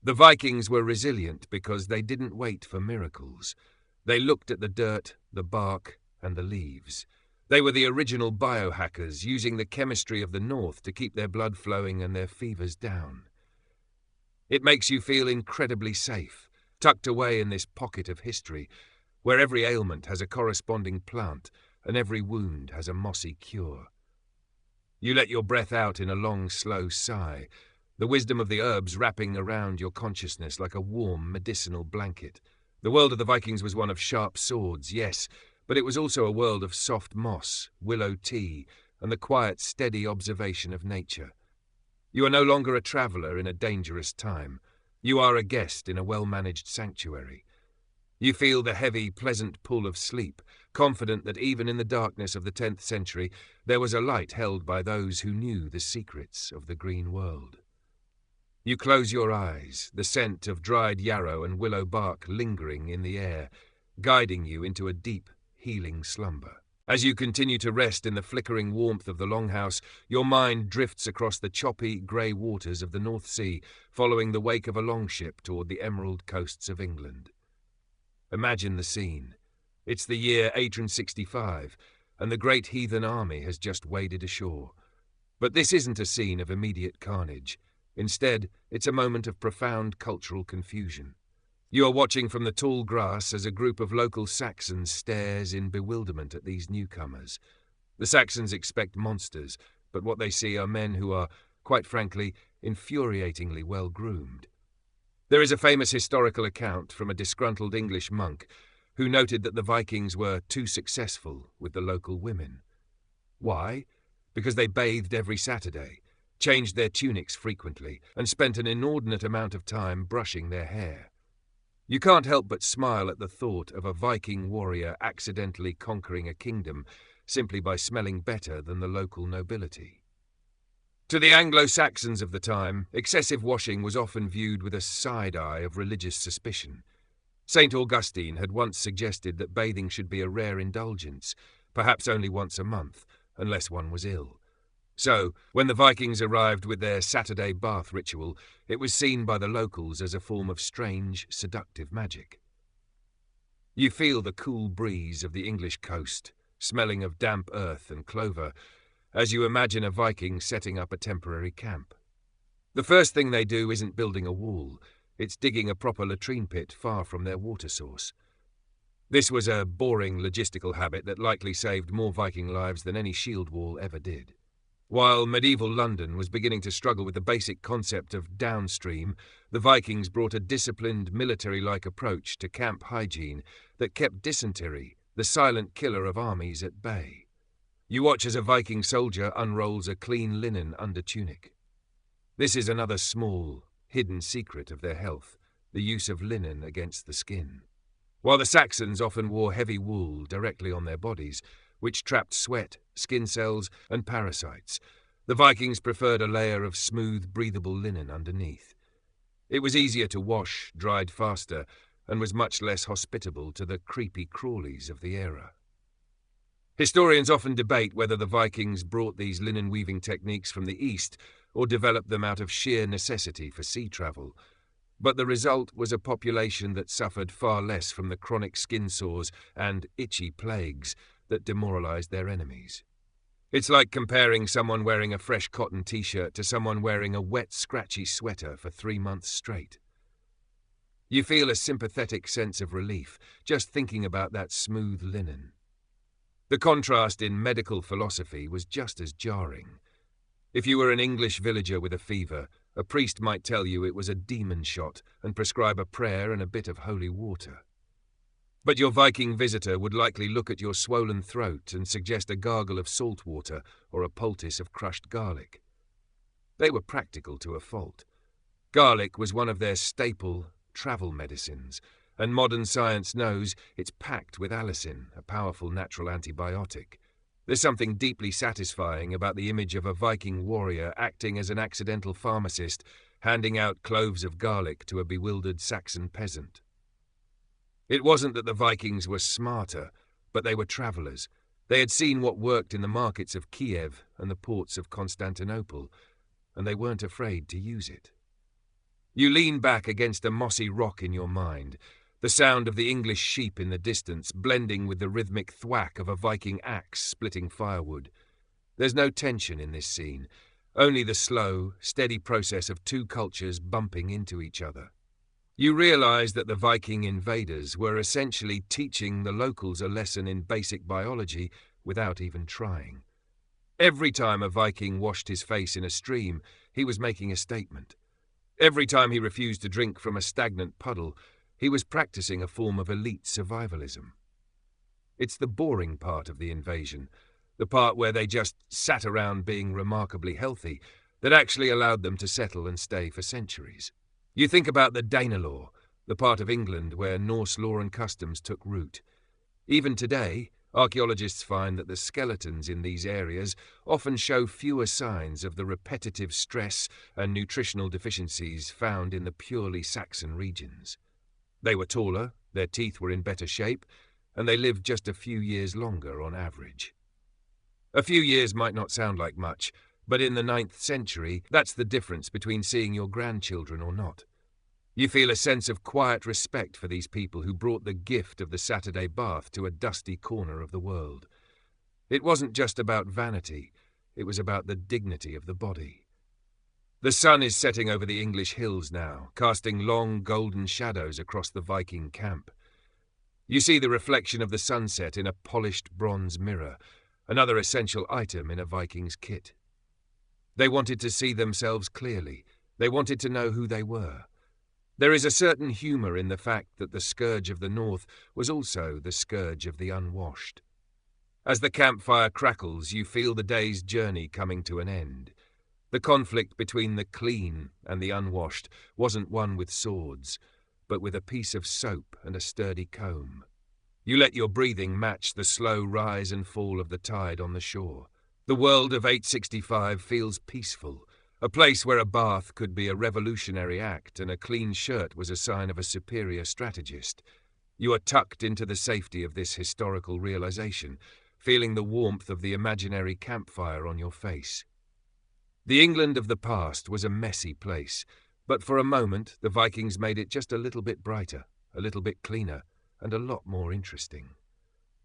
[SPEAKER 1] The Vikings were resilient because they didn't wait for miracles. They looked at the dirt, the bark, and the leaves. They were the original biohackers, using the chemistry of the north to keep their blood flowing and their fevers down. It makes you feel incredibly safe, tucked away in this pocket of history, where every ailment has a corresponding plant and every wound has a mossy cure. You let your breath out in a long, slow sigh, the wisdom of the herbs wrapping around your consciousness like a warm, medicinal blanket. The world of the Vikings was one of sharp swords, yes, but it was also a world of soft moss, willow tea, and the quiet, steady observation of nature. You are no longer a traveller in a dangerous time. You are a guest in a well-managed sanctuary. You feel the heavy, pleasant pull of sleep, confident that even in the darkness of the 10th century there was a light held by those who knew the secrets of the green world. You close your eyes, the scent of dried yarrow and willow bark lingering in the air, guiding you into a deep, healing slumber. As you continue to rest in the flickering warmth of the longhouse, your mind drifts across the choppy, grey waters of the North Sea, following the wake of a longship toward the emerald coasts of England. Imagine the scene. It's the year 865, and the great heathen army has just waded ashore. But this isn't a scene of immediate carnage. Instead, it's a moment of profound cultural confusion. You are watching from the tall grass as a group of local Saxons stares in bewilderment at these newcomers. The Saxons expect monsters, but what they see are men who are, quite frankly, infuriatingly well groomed. There is a famous historical account from a disgruntled English monk who noted that the Vikings were too successful with the local women. Why? Because they bathed every Saturday, changed their tunics frequently, and spent an inordinate amount of time brushing their hair. You can't help but smile at the thought of a Viking warrior accidentally conquering a kingdom simply by smelling better than the local nobility. To the Anglo-Saxons of the time, excessive washing was often viewed with a side-eye of religious suspicion. St. Augustine had once suggested that bathing should be a rare indulgence, perhaps only once a month, unless one was ill. So, when the Vikings arrived with their Saturday bath ritual, it was seen by the locals as a form of strange, seductive magic. You feel the cool breeze of the English coast, smelling of damp earth and clover, as you imagine a Viking setting up a temporary camp. The first thing they do isn't building a wall, it's digging a proper latrine pit far from their water source. This was a boring logistical habit that likely saved more Viking lives than any shield wall ever did. While medieval London was beginning to struggle with the basic concept of downstream, the Vikings brought a disciplined, military-like approach to camp hygiene that kept dysentery, the silent killer of armies, at bay. You watch as a Viking soldier unrolls a clean linen undertunic. This is another small, hidden secret of their health, the use of linen against the skin. While the Saxons often wore heavy wool directly on their bodies, which trapped sweat, skin cells, and parasites, the Vikings preferred a layer of smooth, breathable linen underneath. It was easier to wash, dried faster, and was much less hospitable to the creepy crawlies of the era. Historians often debate whether the Vikings brought these linen-weaving techniques from the east or developed them out of sheer necessity for sea travel, but the result was a population that suffered far less from the chronic skin sores and itchy plagues that demoralized their enemies. It's like comparing someone wearing a fresh cotton t-shirt to someone wearing a wet, scratchy sweater for 3 months straight. You feel a sympathetic sense of relief just thinking about that smooth linen. The contrast in medical philosophy was just as jarring. If you were an English villager with a fever, a priest might tell you it was a demon shot and prescribe a prayer and a bit of holy water. But your Viking visitor would likely look at your swollen throat and suggest a gargle of salt water or a poultice of crushed garlic. They were practical to a fault. Garlic was one of their staple travel medicines, and modern science knows it's packed with allicin, a powerful natural antibiotic. There's something deeply satisfying about the image of a Viking warrior acting as an accidental pharmacist, handing out cloves of garlic to a bewildered Saxon peasant. It wasn't that the Vikings were smarter, but they were travellers. They had seen what worked in the markets of Kiev and the ports of Constantinople, and they weren't afraid to use it. You lean back against a mossy rock in your mind, the sound of the English sheep in the distance blending with the rhythmic thwack of a Viking axe splitting firewood. There's no tension in this scene, only the slow, steady process of two cultures bumping into each other. You realize that the Viking invaders were essentially teaching the locals a lesson in basic biology without even trying. Every time a Viking washed his face in a stream, he was making a statement. Every time he refused to drink from a stagnant puddle, he was practicing a form of elite survivalism. It's the boring part of the invasion, the part where they just sat around being remarkably healthy, that actually allowed them to settle and stay for centuries. You think about the Danelaw, the part of England where Norse law and customs took root. Even today, archaeologists find that the skeletons in these areas often show fewer signs of the repetitive stress and nutritional deficiencies found in the purely Saxon regions. They were taller, their teeth were in better shape, and they lived just a few years longer on average. A few years might not sound like much, but in the 9th century, that's the difference between seeing your grandchildren or not. You feel a sense of quiet respect for these people who brought the gift of the Saturday bath to a dusty corner of the world. It wasn't just about vanity, it was about the dignity of the body. The sun is setting over the English hills now, casting long golden shadows across the Viking camp. You see the reflection of the sunset in a polished bronze mirror, another essential item in a Viking's kit. They wanted to see themselves clearly. They wanted to know who they were. There is a certain humour in the fact that the scourge of the North was also the scourge of the unwashed. As the campfire crackles, you feel the day's journey coming to an end. The conflict between the clean and the unwashed wasn't won with swords, but with a piece of soap and a sturdy comb. You let your breathing match the slow rise and fall of the tide on the shore. The world of 865 feels peaceful, a place where a bath could be a revolutionary act and a clean shirt was a sign of a superior strategist. You are tucked into the safety of this historical realization, feeling the warmth of the imaginary campfire on your face. The England of the past was a messy place, but for a moment the Vikings made it just a little bit brighter, a little bit cleaner, and a lot more interesting.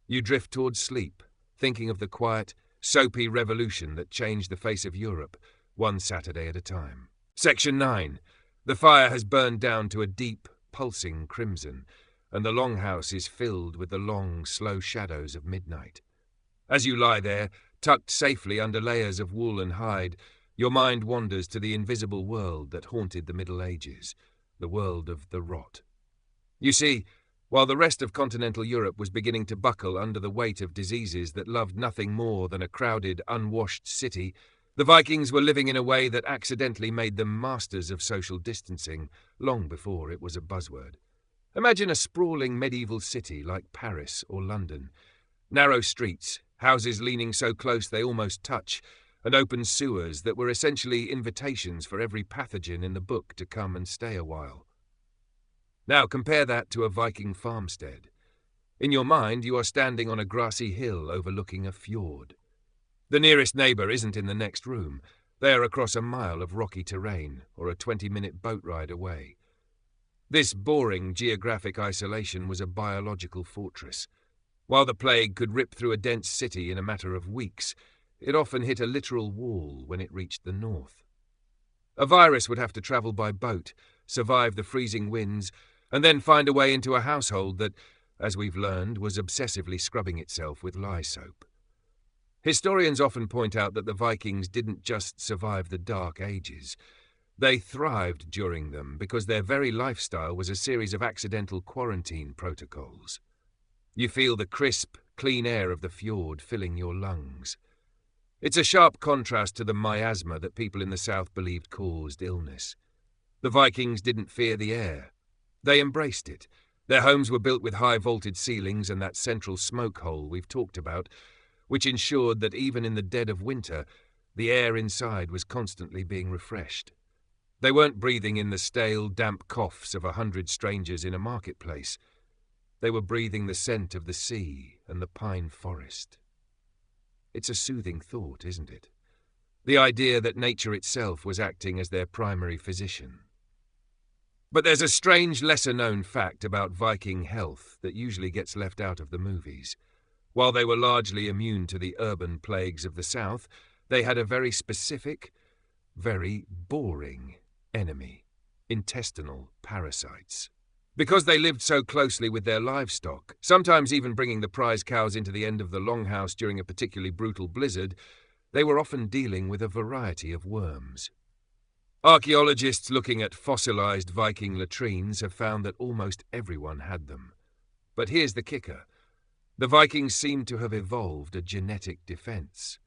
[SPEAKER 1] You drift towards sleep, thinking of the quiet, soapy revolution that changed the face of Europe, one Saturday at a time. Section 9. The fire has burned down to a deep, pulsing crimson, and the longhouse is filled with the long, slow shadows of midnight. As you lie there, tucked safely under layers of wool and hide, your mind wanders to the invisible world that haunted the Middle Ages, the world of the rot. You see, while the rest of continental Europe was beginning to buckle under the weight of diseases that loved nothing more than a crowded, unwashed city, the Vikings were living in a way that accidentally made them masters of social distancing long before it was a buzzword. Imagine a sprawling medieval city like Paris or London. Narrow streets, houses leaning so close they almost touch, and open sewers that were essentially invitations for every pathogen in the book to come and stay a while. Now compare that to a Viking farmstead. In your mind, you are standing on a grassy hill overlooking a fjord. The nearest neighbour isn't in the next room. They are across a mile of rocky terrain or a 20-minute boat ride away. This boring geographic isolation was a biological fortress. While the plague could rip through a dense city in a matter of weeks, it often hit a literal wall when it reached the north. A virus would have to travel by boat, survive the freezing winds, and then find a way into a household that, as we've learned, was obsessively scrubbing itself with lye soap. Historians often point out that the Vikings didn't just survive the Dark Ages. They thrived during them because their very lifestyle was a series of accidental quarantine protocols. You feel the crisp, clean air of the fjord filling your lungs. It's a sharp contrast to the miasma that people in the south believed caused illness. The Vikings didn't fear the air. They embraced it. Their homes were built with high-vaulted ceilings and that central smoke hole we've talked about, which ensured that even in the dead of winter, the air inside was constantly being refreshed. They weren't breathing in the stale, damp coughs of 100 strangers in a marketplace. They were breathing the scent of the sea and the pine forest. It's a soothing thought, isn't it? The idea that nature itself was acting as their primary physician. But there's a strange, lesser-known fact about Viking health that usually gets left out of the movies. While they were largely immune to the urban plagues of the south, they had a very specific, very boring enemy: intestinal parasites. Because they lived so closely with their livestock, sometimes even bringing the prize cows into the end of the longhouse during a particularly brutal blizzard, they were often dealing with a variety of worms. Archaeologists looking at fossilized Viking latrines have found that almost everyone had them. But here's the kicker. The Vikings seem to have evolved a genetic defense.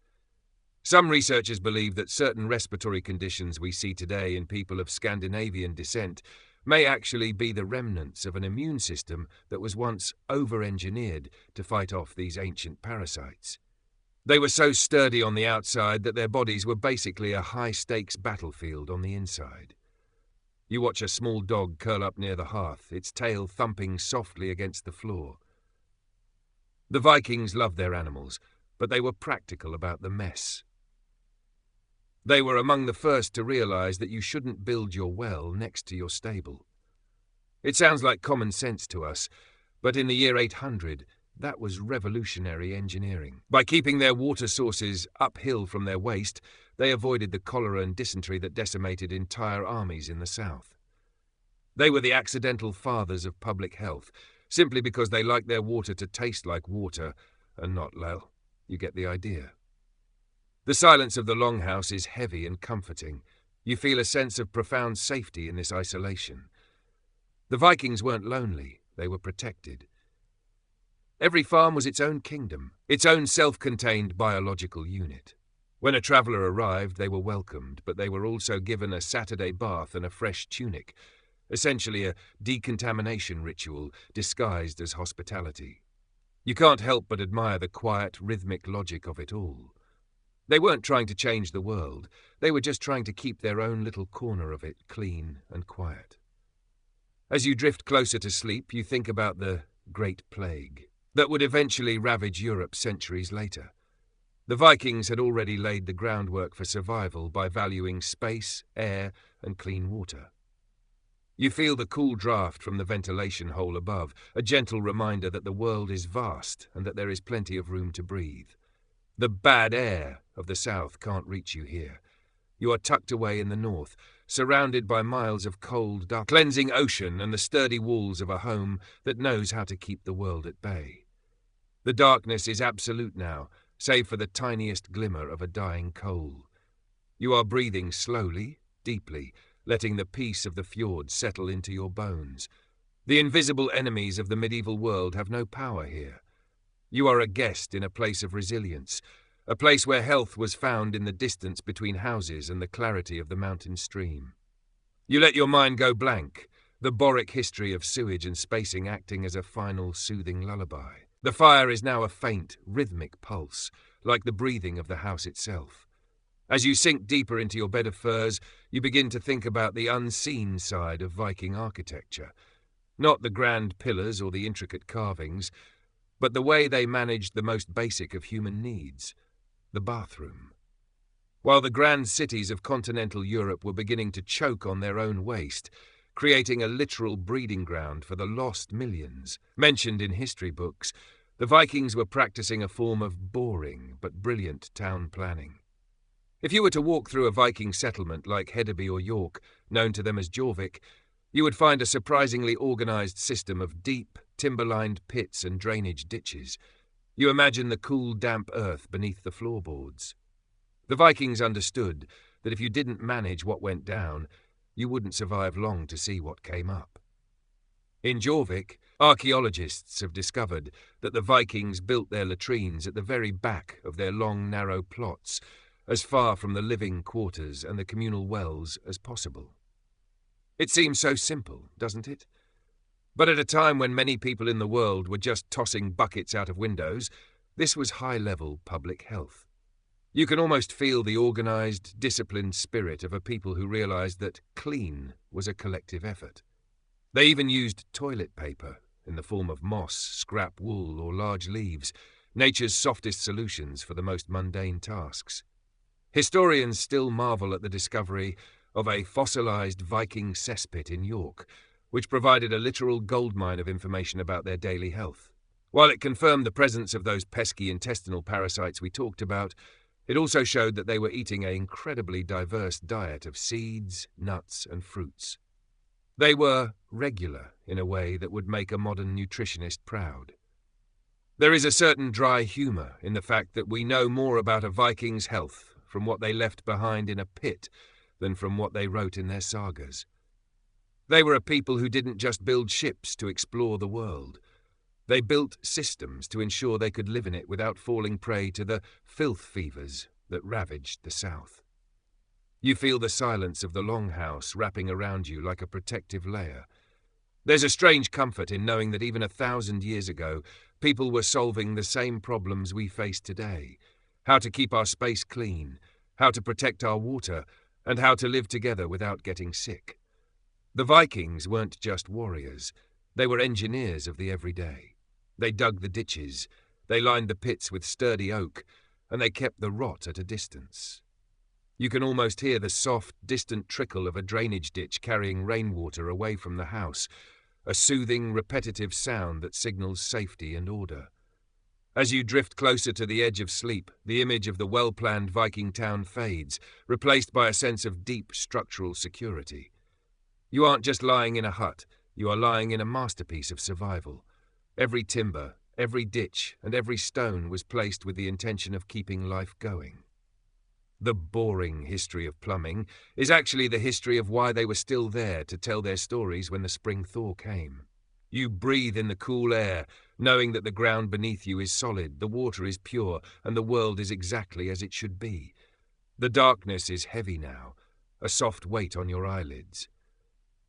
[SPEAKER 1] Some researchers believe that certain respiratory conditions we see today in people of Scandinavian descent may actually be the remnants of an immune system that was once over-engineered to fight off these ancient parasites. They were so sturdy on the outside that their bodies were basically a high-stakes battlefield on the inside. You watch a small dog curl up near the hearth, its tail thumping softly against the floor. The Vikings loved their animals, but they were practical about the mess. They were among the first to realize that you shouldn't build your well next to your stable. It sounds like common sense to us, but in the year 800, that was revolutionary engineering. By keeping their water sources uphill from their waste, they avoided the cholera and dysentery that decimated entire armies in the south. They were the accidental fathers of public health, simply because they liked their water to taste like water and not well. You get the idea. The silence of the longhouse is heavy and comforting. You feel a sense of profound safety in this isolation. The Vikings weren't lonely, they were protected. Every farm was its own kingdom, its own self-contained biological unit. When a traveller arrived, they were welcomed, but they were also given a Saturday bath and a fresh tunic, essentially a decontamination ritual disguised as hospitality. You can't help but admire the quiet, rhythmic logic of it all. They weren't trying to change the world, they were just trying to keep their own little corner of it clean and quiet. As you drift closer to sleep, you think about the Great Plague that would eventually ravage Europe centuries later. The Vikings had already laid the groundwork for survival by valuing space, air, and clean water. You feel the cool draft from the ventilation hole above, a gentle reminder that the world is vast and that there is plenty of room to breathe. The bad air of the south can't reach you here. You are tucked away in the north, surrounded by miles of cold, dark, cleansing ocean and the sturdy walls of a home that knows how to keep the world at bay. The darkness is absolute now, save for the tiniest glimmer of a dying coal. You are breathing slowly, deeply, letting the peace of the fjord settle into your bones. The invisible enemies of the medieval world have no power here. You are a guest in a place of resilience, a place where health was found in the distance between houses and the clarity of the mountain stream. You let your mind go blank, the boric history of sewage and spacing acting as a final soothing lullaby. The fire is now a faint, rhythmic pulse, like the breathing of the house itself. As you sink deeper into your bed of furs, you begin to think about the unseen side of Viking architecture. Not the grand pillars or the intricate carvings, but the way they managed the most basic of human needs, the bathroom. While the grand cities of continental Europe were beginning to choke on their own waste, creating a literal breeding ground for the lost millions mentioned in history books, the Vikings were practicing a form of boring but brilliant town planning. If you were to walk through a Viking settlement like Hedeby or York, known to them as Jorvik, you would find a surprisingly organized system of deep, timber-lined pits and drainage ditches. You imagine the cool, damp earth beneath the floorboards. The Vikings understood that if you didn't manage what went down, you wouldn't survive long to see what came up. In Jorvik, archaeologists have discovered that the Vikings built their latrines at the very back of their long, narrow plots, as far from the living quarters and the communal wells as possible. It seems so simple, doesn't it? But at a time when many people in the world were just tossing buckets out of windows, this was high-level public health. You can almost feel the organized, disciplined spirit of a people who realized that clean was a collective effort. They even used toilet paper in the form of moss, scrap wool, or large leaves, nature's softest solutions for the most mundane tasks. Historians still marvel at the discovery of a fossilized Viking cesspit in York, which provided a literal goldmine of information about their daily health. While it confirmed the presence of those pesky intestinal parasites we talked about, it also showed that they were eating an incredibly diverse diet of seeds, nuts, and fruits. They were regular in a way that would make a modern nutritionist proud. There is a certain dry humor in the fact that we know more about a Viking's health from what they left behind in a pit than from what they wrote in their sagas. They were a people who didn't just build ships to explore the world. They built systems to ensure they could live in it without falling prey to the filth fevers that ravaged the south. You feel the silence of the longhouse wrapping around you like a protective layer. There's a strange comfort in knowing that even 1,000 years ago, people were solving the same problems we face today: how to keep our space clean, how to protect our water, and how to live together without getting sick. The Vikings weren't just warriors, they were engineers of the everyday. They dug the ditches, they lined the pits with sturdy oak, and they kept the rot at a distance. You can almost hear the soft, distant trickle of a drainage ditch carrying rainwater away from the house, a soothing, repetitive sound that signals safety and order. As you drift closer to the edge of sleep, the image of the well-planned Viking town fades, replaced by a sense of deep structural security. You aren't just lying in a hut, you are lying in a masterpiece of survival. Every timber, every ditch, and every stone was placed with the intention of keeping life going. The boring history of plumbing is actually the history of why they were still there to tell their stories when the spring thaw came. You breathe in the cool air, knowing that the ground beneath you is solid, the water is pure, and the world is exactly as it should be. The darkness is heavy now, a soft weight on your eyelids.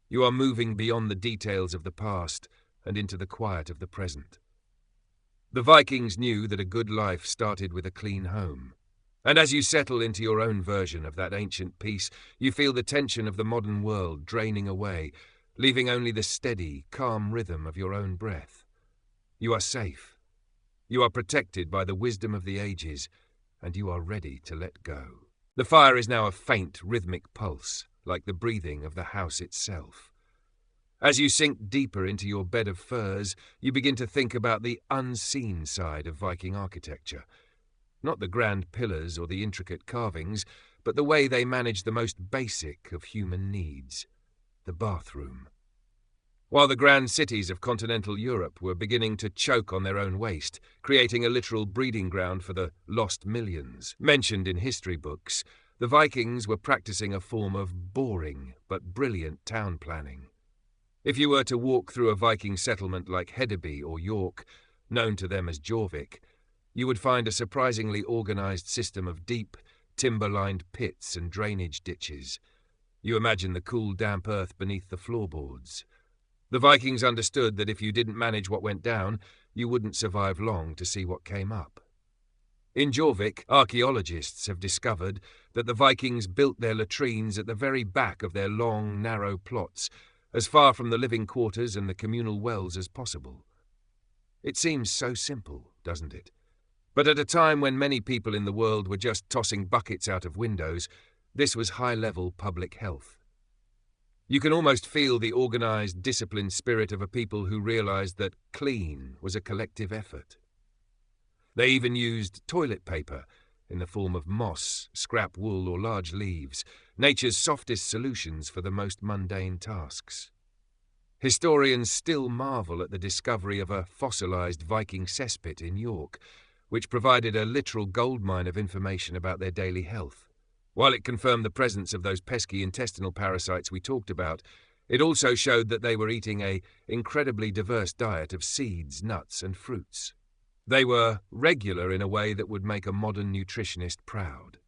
[SPEAKER 1] You are moving beyond the details of the past and into the quiet of the present. The Vikings knew that a good life started with a clean home. And as you settle into your own version of that ancient peace, you feel the tension of the modern world draining away, leaving only the steady, calm rhythm of your own breath. You are safe. You are protected by the wisdom of the ages, and you are ready to let go. The fire is now a faint, rhythmic pulse, like the breathing of the house itself. As you sink deeper into your bed of furs, you begin to think about the unseen side of Viking architecture. Not the grand pillars or the intricate carvings, but the way they managed the most basic of human needs, the bathroom. While the grand cities of continental Europe were beginning to choke on their own waste, creating a literal breeding ground for the lost millions mentioned in history books, the Vikings were practicing a form of boring but brilliant town planning. If you were to walk through a Viking settlement like Hedeby or York, known to them as Jorvik, you would find a surprisingly organized system of deep, timber-lined pits and drainage ditches. You imagine the cool, damp earth beneath the floorboards. The Vikings understood that if you didn't manage what went down, you wouldn't survive long to see what came up. In Jorvik, archaeologists have discovered that the Vikings built their latrines at the very back of their long, narrow plots, as far from the living quarters and the communal wells as possible. It seems so simple, doesn't it? But at a time when many people in the world were just tossing buckets out of windows, this was high-level public health. You can almost feel the organized, disciplined spirit of a people who realized that clean was a collective effort. They even used toilet paper in the form of moss, scrap wool, or large leaves, nature's softest solutions for the most mundane tasks. Historians still marvel at the discovery of a fossilized Viking cesspit in York, which provided a literal goldmine of information about their daily health. While it confirmed the presence of those pesky intestinal parasites we talked about, it also showed that they were eating an incredibly diverse diet of seeds, nuts, and fruits. They were regular in a way that would make a modern nutritionist proud.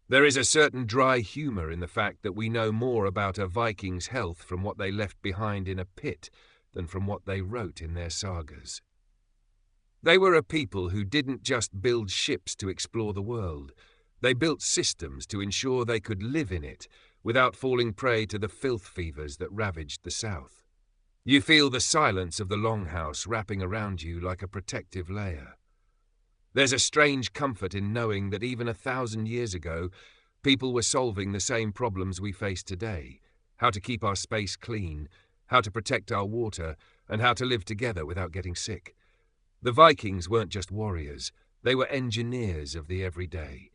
[SPEAKER 1] There is a certain dry humor in the fact that we know more about a Viking's health from what they left behind in a pit than from what they wrote in their sagas. They were a people who didn't just build ships to explore the world. They built systems to ensure they could live in it without falling prey to the filth fevers that ravaged the south. You feel the silence of the longhouse wrapping around you like a protective layer. There's a strange comfort in knowing that even 1,000 years ago, people were solving the same problems we face today: how to keep our space clean, how to protect our water, and how to live together without getting sick. The Vikings weren't just warriors, they were engineers of the everyday.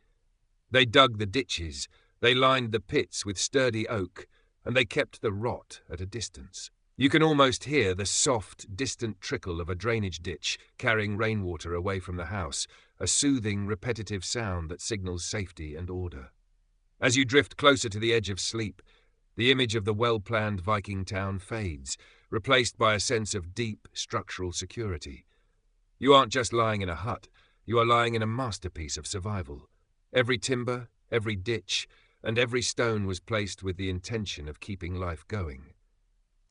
[SPEAKER 1] They dug the ditches, they lined the pits with sturdy oak, and they kept the rot at a distance. You can almost hear the soft, distant trickle of a drainage ditch carrying rainwater away from the house, a soothing, repetitive sound that signals safety and order. As you drift closer to the edge of sleep, the image of the well-planned Viking town fades, replaced by a sense of deep, structural security. You aren't just lying in a hut, you are lying in a masterpiece of survival. Every timber, every ditch, and every stone was placed with the intention of keeping life going.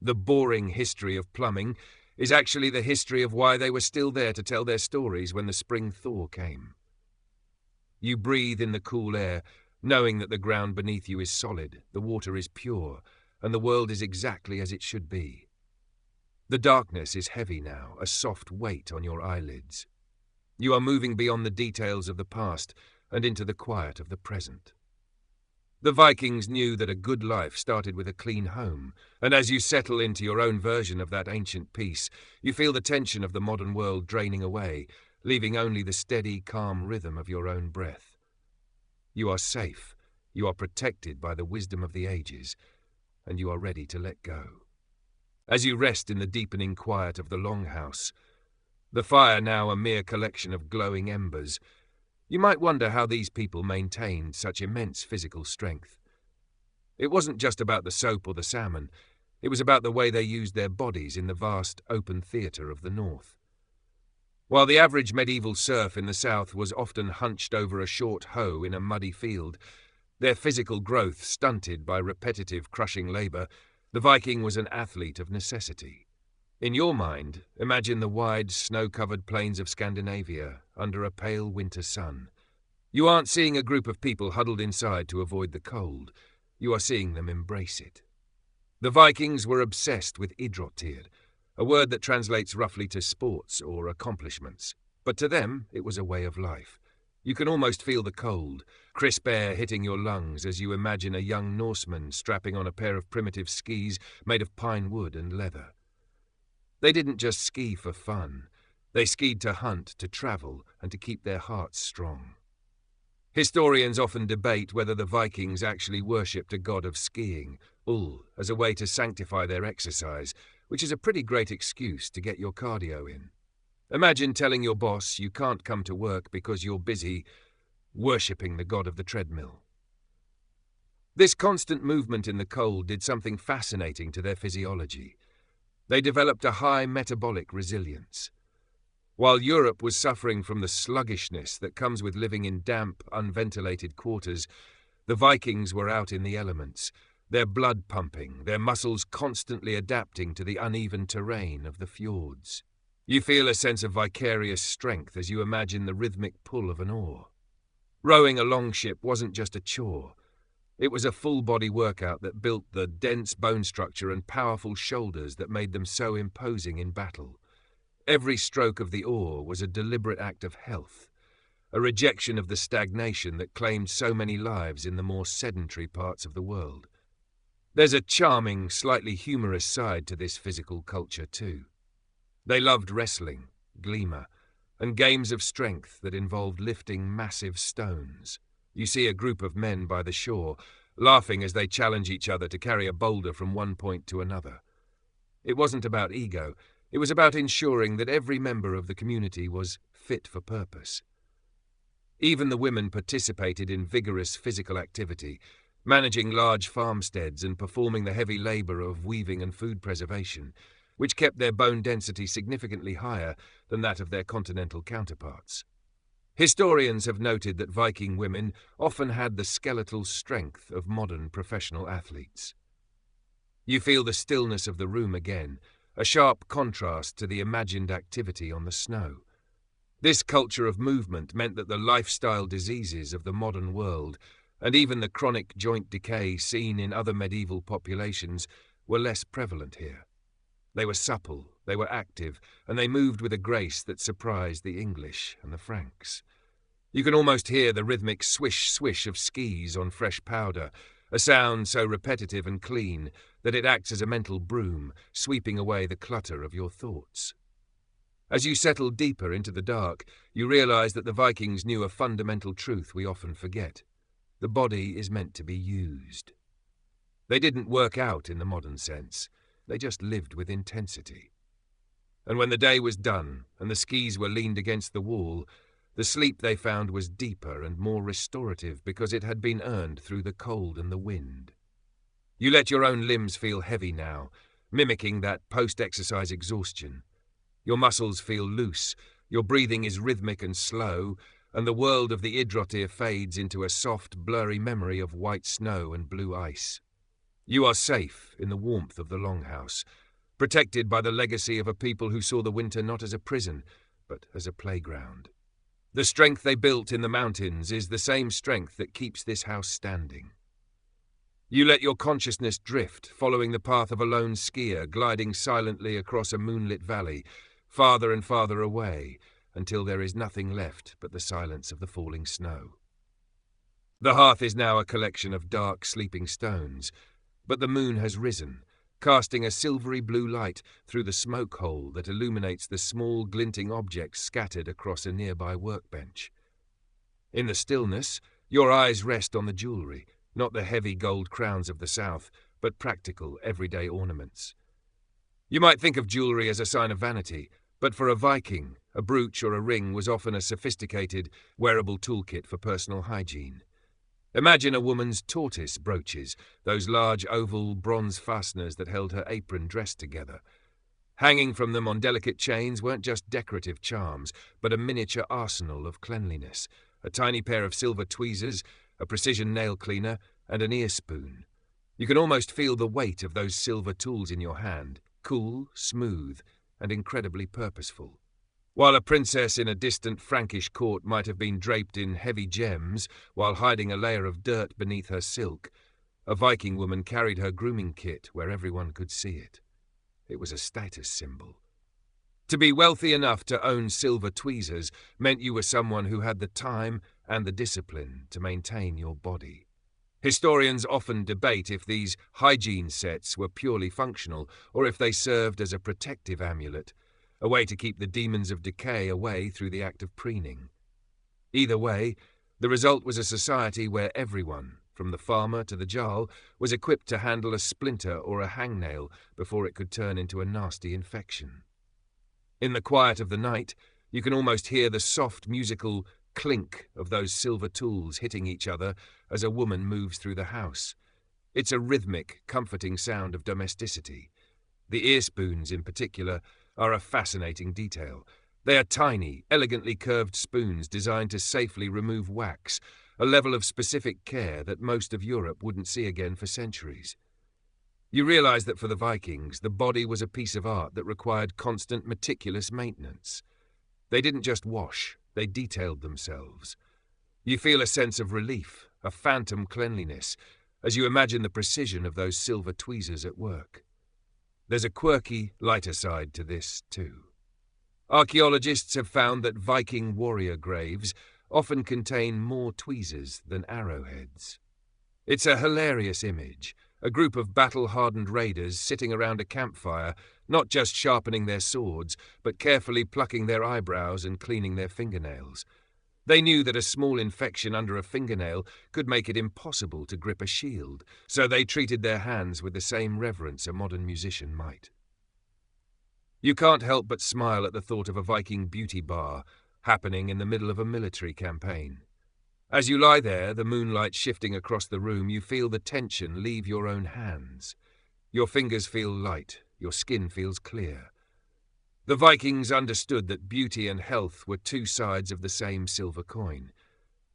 [SPEAKER 1] The boring history of plumbing is actually the history of why they were still there to tell their stories when the spring thaw came. You breathe in the cool air, knowing that the ground beneath you is solid, the water is pure, and the world is exactly as it should be. The darkness is heavy now, a soft weight on your eyelids. You are moving beyond the details of the past and into the quiet of the present. The Vikings knew that a good life started with a clean home, and as you settle into your own version of that ancient peace, you feel the tension of the modern world draining away, leaving only the steady, calm rhythm of your own breath. You are safe, you are protected by the wisdom of the ages, and you are ready to let go. As you rest in the deepening quiet of the longhouse, the fire now a mere collection of glowing embers, you might wonder how these people maintained such immense physical strength. It wasn't just about the soap or the salmon, it was about the way they used their bodies in the vast open theatre of the north. While the average medieval serf in the south was often hunched over a short hoe in a muddy field, their physical growth stunted by repetitive crushing labour, the Viking was an athlete of necessity. In your mind, imagine the wide, snow-covered plains of Scandinavia under a pale winter sun. You aren't seeing a group of people huddled inside to avoid the cold. You are seeing them embrace it. The Vikings were obsessed with idrottir, a word that translates roughly to sports or accomplishments. But to them, it was a way of life. You can almost feel the cold, crisp air hitting your lungs as you imagine a young Norseman strapping on a pair of primitive skis made of pine wood and leather. They didn't just ski for fun. They skied to hunt, to travel, and to keep their hearts strong. Historians often debate whether the Vikings actually worshipped a god of skiing, Ul, as a way to sanctify their exercise, which is a pretty great excuse to get your cardio in. Imagine telling your boss you can't come to work because you're busy worshipping the god of the treadmill. This constant movement in the cold did something fascinating to their physiology. They developed a high metabolic resilience. While Europe was suffering from the sluggishness that comes with living in damp, unventilated quarters, the Vikings were out in the elements, their blood pumping, their muscles constantly adapting to the uneven terrain of the fjords. You feel a sense of vicarious strength as you imagine the rhythmic pull of an oar. Rowing a longship wasn't just a chore. It was a full-body workout that built the dense bone structure and powerful shoulders that made them so imposing in battle. Every stroke of the oar was a deliberate act of health, a rejection of the stagnation that claimed so many lives in the more sedentary parts of the world. There's a charming, slightly humorous side to this physical culture too. They loved wrestling, glima, and games of strength that involved lifting massive stones. You see a group of men by the shore, laughing as they challenge each other to carry a boulder from one point to another. It wasn't about ego, it was about ensuring that every member of the community was fit for purpose. Even the women participated in vigorous physical activity, managing large farmsteads and performing the heavy labour of weaving and food preservation, which kept their bone density significantly higher than that of their continental counterparts. Historians have noted that Viking women often had the skeletal strength of modern professional athletes. You feel the stillness of the room again, a sharp contrast to the imagined activity on the snow. This culture of movement meant that the lifestyle diseases of the modern world, and even the chronic joint decay seen in other medieval populations, were less prevalent here. They were supple, they were active, and they moved with a grace that surprised the English and the Franks. You can almost hear the rhythmic swish-swish of skis on fresh powder, a sound so repetitive and clean that it acts as a mental broom, sweeping away the clutter of your thoughts. As you settle deeper into the dark, you realize that the Vikings knew a fundamental truth we often forget. The body is meant to be used. They didn't work out in the modern sense. They just lived with intensity. And when the day was done and the skis were leaned against the wall, the sleep they found was deeper and more restorative because it had been earned through the cold and the wind. You let your own limbs feel heavy now, mimicking that post-exercise exhaustion. Your muscles feel loose, your breathing is rhythmic and slow, and the world of the idrottir fades into a soft, blurry memory of white snow and blue ice. You are safe in the warmth of the longhouse, protected by the legacy of a people who saw the winter not as a prison, but as a playground. The strength they built in the mountains is the same strength that keeps this house standing. You let your consciousness drift, following the path of a lone skier gliding silently across a moonlit valley, farther and farther away, until there is nothing left but the silence of the falling snow. The hearth is now a collection of dark, sleeping stones, but the moon has risen, casting a silvery blue light through the smoke hole that illuminates the small glinting objects scattered across a nearby workbench. In the stillness, your eyes rest on the jewellery, not the heavy gold crowns of the south, but practical, everyday ornaments. You might think of jewellery as a sign of vanity, but for a Viking, a brooch or a ring was often a sophisticated, wearable toolkit for personal hygiene. Imagine a woman's tortoise brooches, those large oval bronze fasteners that held her apron dressed together. Hanging from them on delicate chains weren't just decorative charms, but a miniature arsenal of cleanliness, a tiny pair of silver tweezers, a precision nail cleaner, and an ear spoon. You can almost feel the weight of those silver tools in your hand, cool, smooth, and incredibly purposeful. While a princess in a distant Frankish court might have been draped in heavy gems while hiding a layer of dirt beneath her silk, a Viking woman carried her grooming kit where everyone could see it. It was a status symbol. To be wealthy enough to own silver tweezers meant you were someone who had the time and the discipline to maintain your body. Historians often debate if these hygiene sets were purely functional or if they served as a protective amulet, a way to keep the demons of decay away through the act of preening. Either way, the result was a society where everyone, from the farmer to the jarl, was equipped to handle a splinter or a hangnail before it could turn into a nasty infection. In the quiet of the night, you can almost hear the soft musical clink of those silver tools hitting each other as a woman moves through the house. It's a rhythmic, comforting sound of domesticity. The ear spoons, in particular, are a fascinating detail. They are tiny, elegantly curved spoons designed to safely remove wax, a level of specific care that most of Europe wouldn't see again for centuries. You realize that for the Vikings, the body was a piece of art that required constant, meticulous maintenance. They didn't just wash, they detailed themselves. You feel a sense of relief, a phantom cleanliness, as you imagine the precision of those silver tweezers at work. There's a quirky, lighter side to this, too. Archaeologists have found that Viking warrior graves often contain more tweezers than arrowheads. It's a hilarious image, a group of battle-hardened raiders sitting around a campfire, not just sharpening their swords, but carefully plucking their eyebrows and cleaning their fingernails. They knew that a small infection under a fingernail could make it impossible to grip a shield, so they treated their hands with the same reverence a modern musician might. You can't help but smile at the thought of a Viking beauty bar happening in the middle of a military campaign. As you lie there, the moonlight shifting across the room, you feel the tension leave your own hands. Your fingers feel light, your skin feels clear. The Vikings understood that beauty and health were two sides of the same silver coin.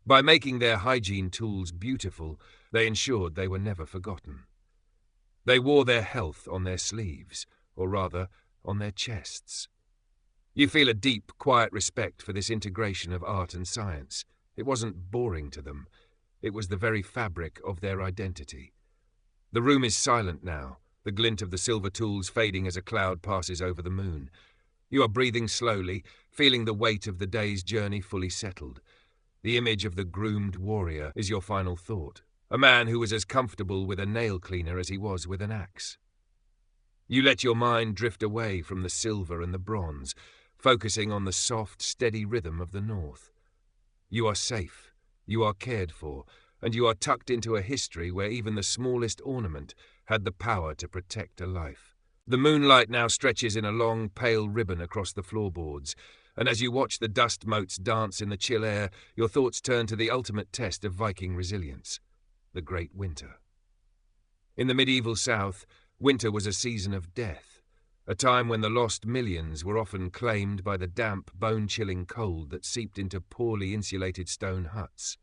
[SPEAKER 1] By making their hygiene tools beautiful, they ensured they were never forgotten. They wore their health on their sleeves, or rather, on their chests. You feel a deep, quiet respect for this integration of art and science. It wasn't boring to them. It was the very fabric of their identity. The room is silent now, the glint of the silver tools fading as a cloud passes over the moon. You are breathing slowly, feeling the weight of the day's journey fully settled. The image of the groomed warrior is your final thought, a man who was as comfortable with a nail cleaner as he was with an axe. You let your mind drift away from the silver and the bronze, focusing on the soft, steady rhythm of the north. You are safe, you are cared for, and you are tucked into a history where even the smallest ornament had the power to protect a life. The moonlight now stretches in a long, pale ribbon across the floorboards, and as you watch the dust motes dance in the chill air, your thoughts turn to the ultimate test of Viking resilience, the Great Winter. In the medieval South, winter was a season of death, a time when the lost millions were often claimed by the damp, bone-chilling cold that seeped into poorly insulated stone huts.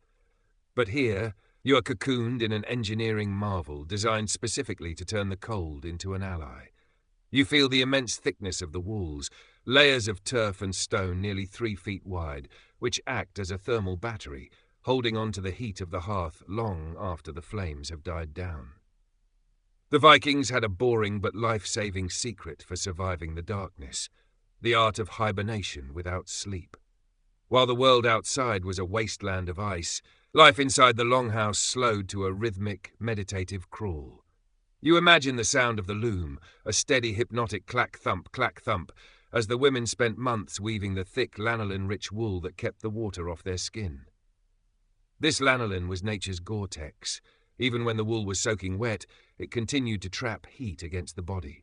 [SPEAKER 1] But here, you are cocooned in an engineering marvel designed specifically to turn the cold into an ally. You feel the immense thickness of the walls, layers of turf and stone nearly 3 feet wide, which act as a thermal battery, holding on to the heat of the hearth long after the flames have died down. The Vikings had a boring but life-saving secret for surviving the darkness, the art of hibernation without sleep. While the world outside was a wasteland of ice, life inside the longhouse slowed to a rhythmic, meditative crawl. You imagine the sound of the loom, a steady hypnotic clack thump, as the women spent months weaving the thick lanolin-rich wool that kept the water off their skin. This lanolin was nature's Gore-Tex. Even when the wool was soaking wet, it continued to trap heat against the body.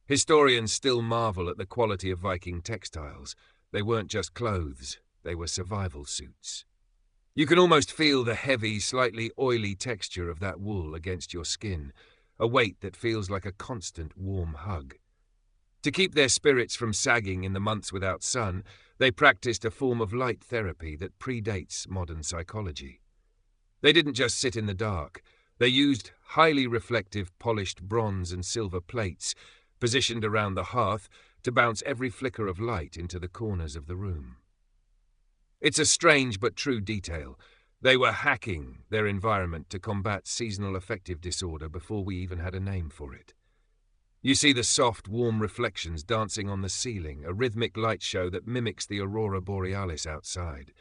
[SPEAKER 1] Historians still marvel at the quality of Viking textiles. They weren't just clothes, they were survival suits. You can almost feel the heavy, slightly oily texture of that wool against your skin, a weight that feels like a constant warm hug. To keep their spirits from sagging in the months without sun, they practiced a form of light therapy that predates modern psychology. They didn't just sit in the dark. They used highly reflective polished bronze and silver plates positioned around the hearth to bounce every flicker of light into the corners of the room. It's a strange but true detail. They were hacking their environment to combat seasonal affective disorder before we even had a name for it. You see the soft, warm reflections dancing on the ceiling, a rhythmic light show that mimics the aurora borealis outside.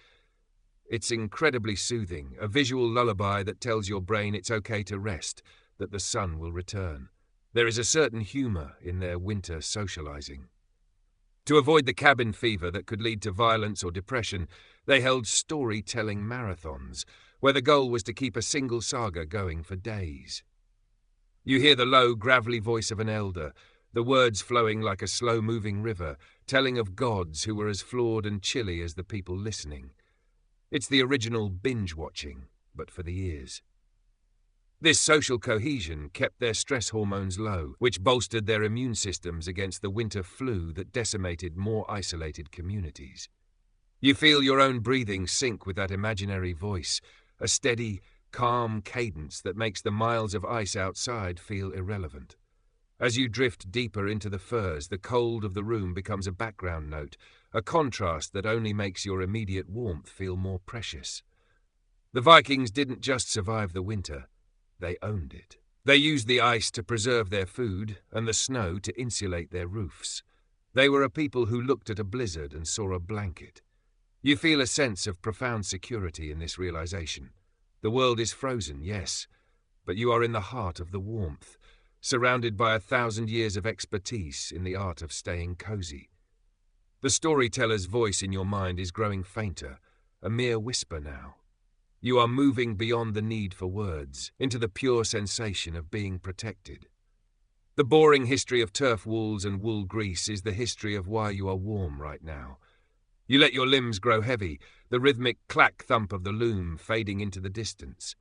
[SPEAKER 1] It's incredibly soothing, a visual lullaby that tells your brain it's okay to rest, that the sun will return. There is a certain humor in their winter socializing. To avoid the cabin fever that could lead to violence or depression, they held storytelling marathons, where the goal was to keep a single saga going for days. You hear the low, gravelly voice of an elder, the words flowing like a slow-moving river, telling of gods who were as flawed and chilly as the people listening. It's the original binge-watching, but for the ears. This social cohesion kept their stress hormones low, which bolstered their immune systems against the winter flu that decimated more isolated communities. You feel your own breathing sync with that imaginary voice, a steady, calm cadence that makes the miles of ice outside feel irrelevant. As you drift deeper into the furs, the cold of the room becomes a background note, a contrast that only makes your immediate warmth feel more precious. The Vikings didn't just survive the winter. They owned it. They used the ice to preserve their food and the snow to insulate their roofs. They were a people who looked at a blizzard and saw a blanket. You feel a sense of profound security in this realization. The world is frozen, yes, but you are in the heart of the warmth, surrounded by 1,000 years of expertise in the art of staying cozy. The storyteller's voice in your mind is growing fainter, a mere whisper now. You are moving beyond the need for words, into the pure sensation of being protected. The boring history of turf walls and wool grease is the history of why you are warm right now. You let your limbs grow heavy, the rhythmic clack-thump of the loom fading into the distance.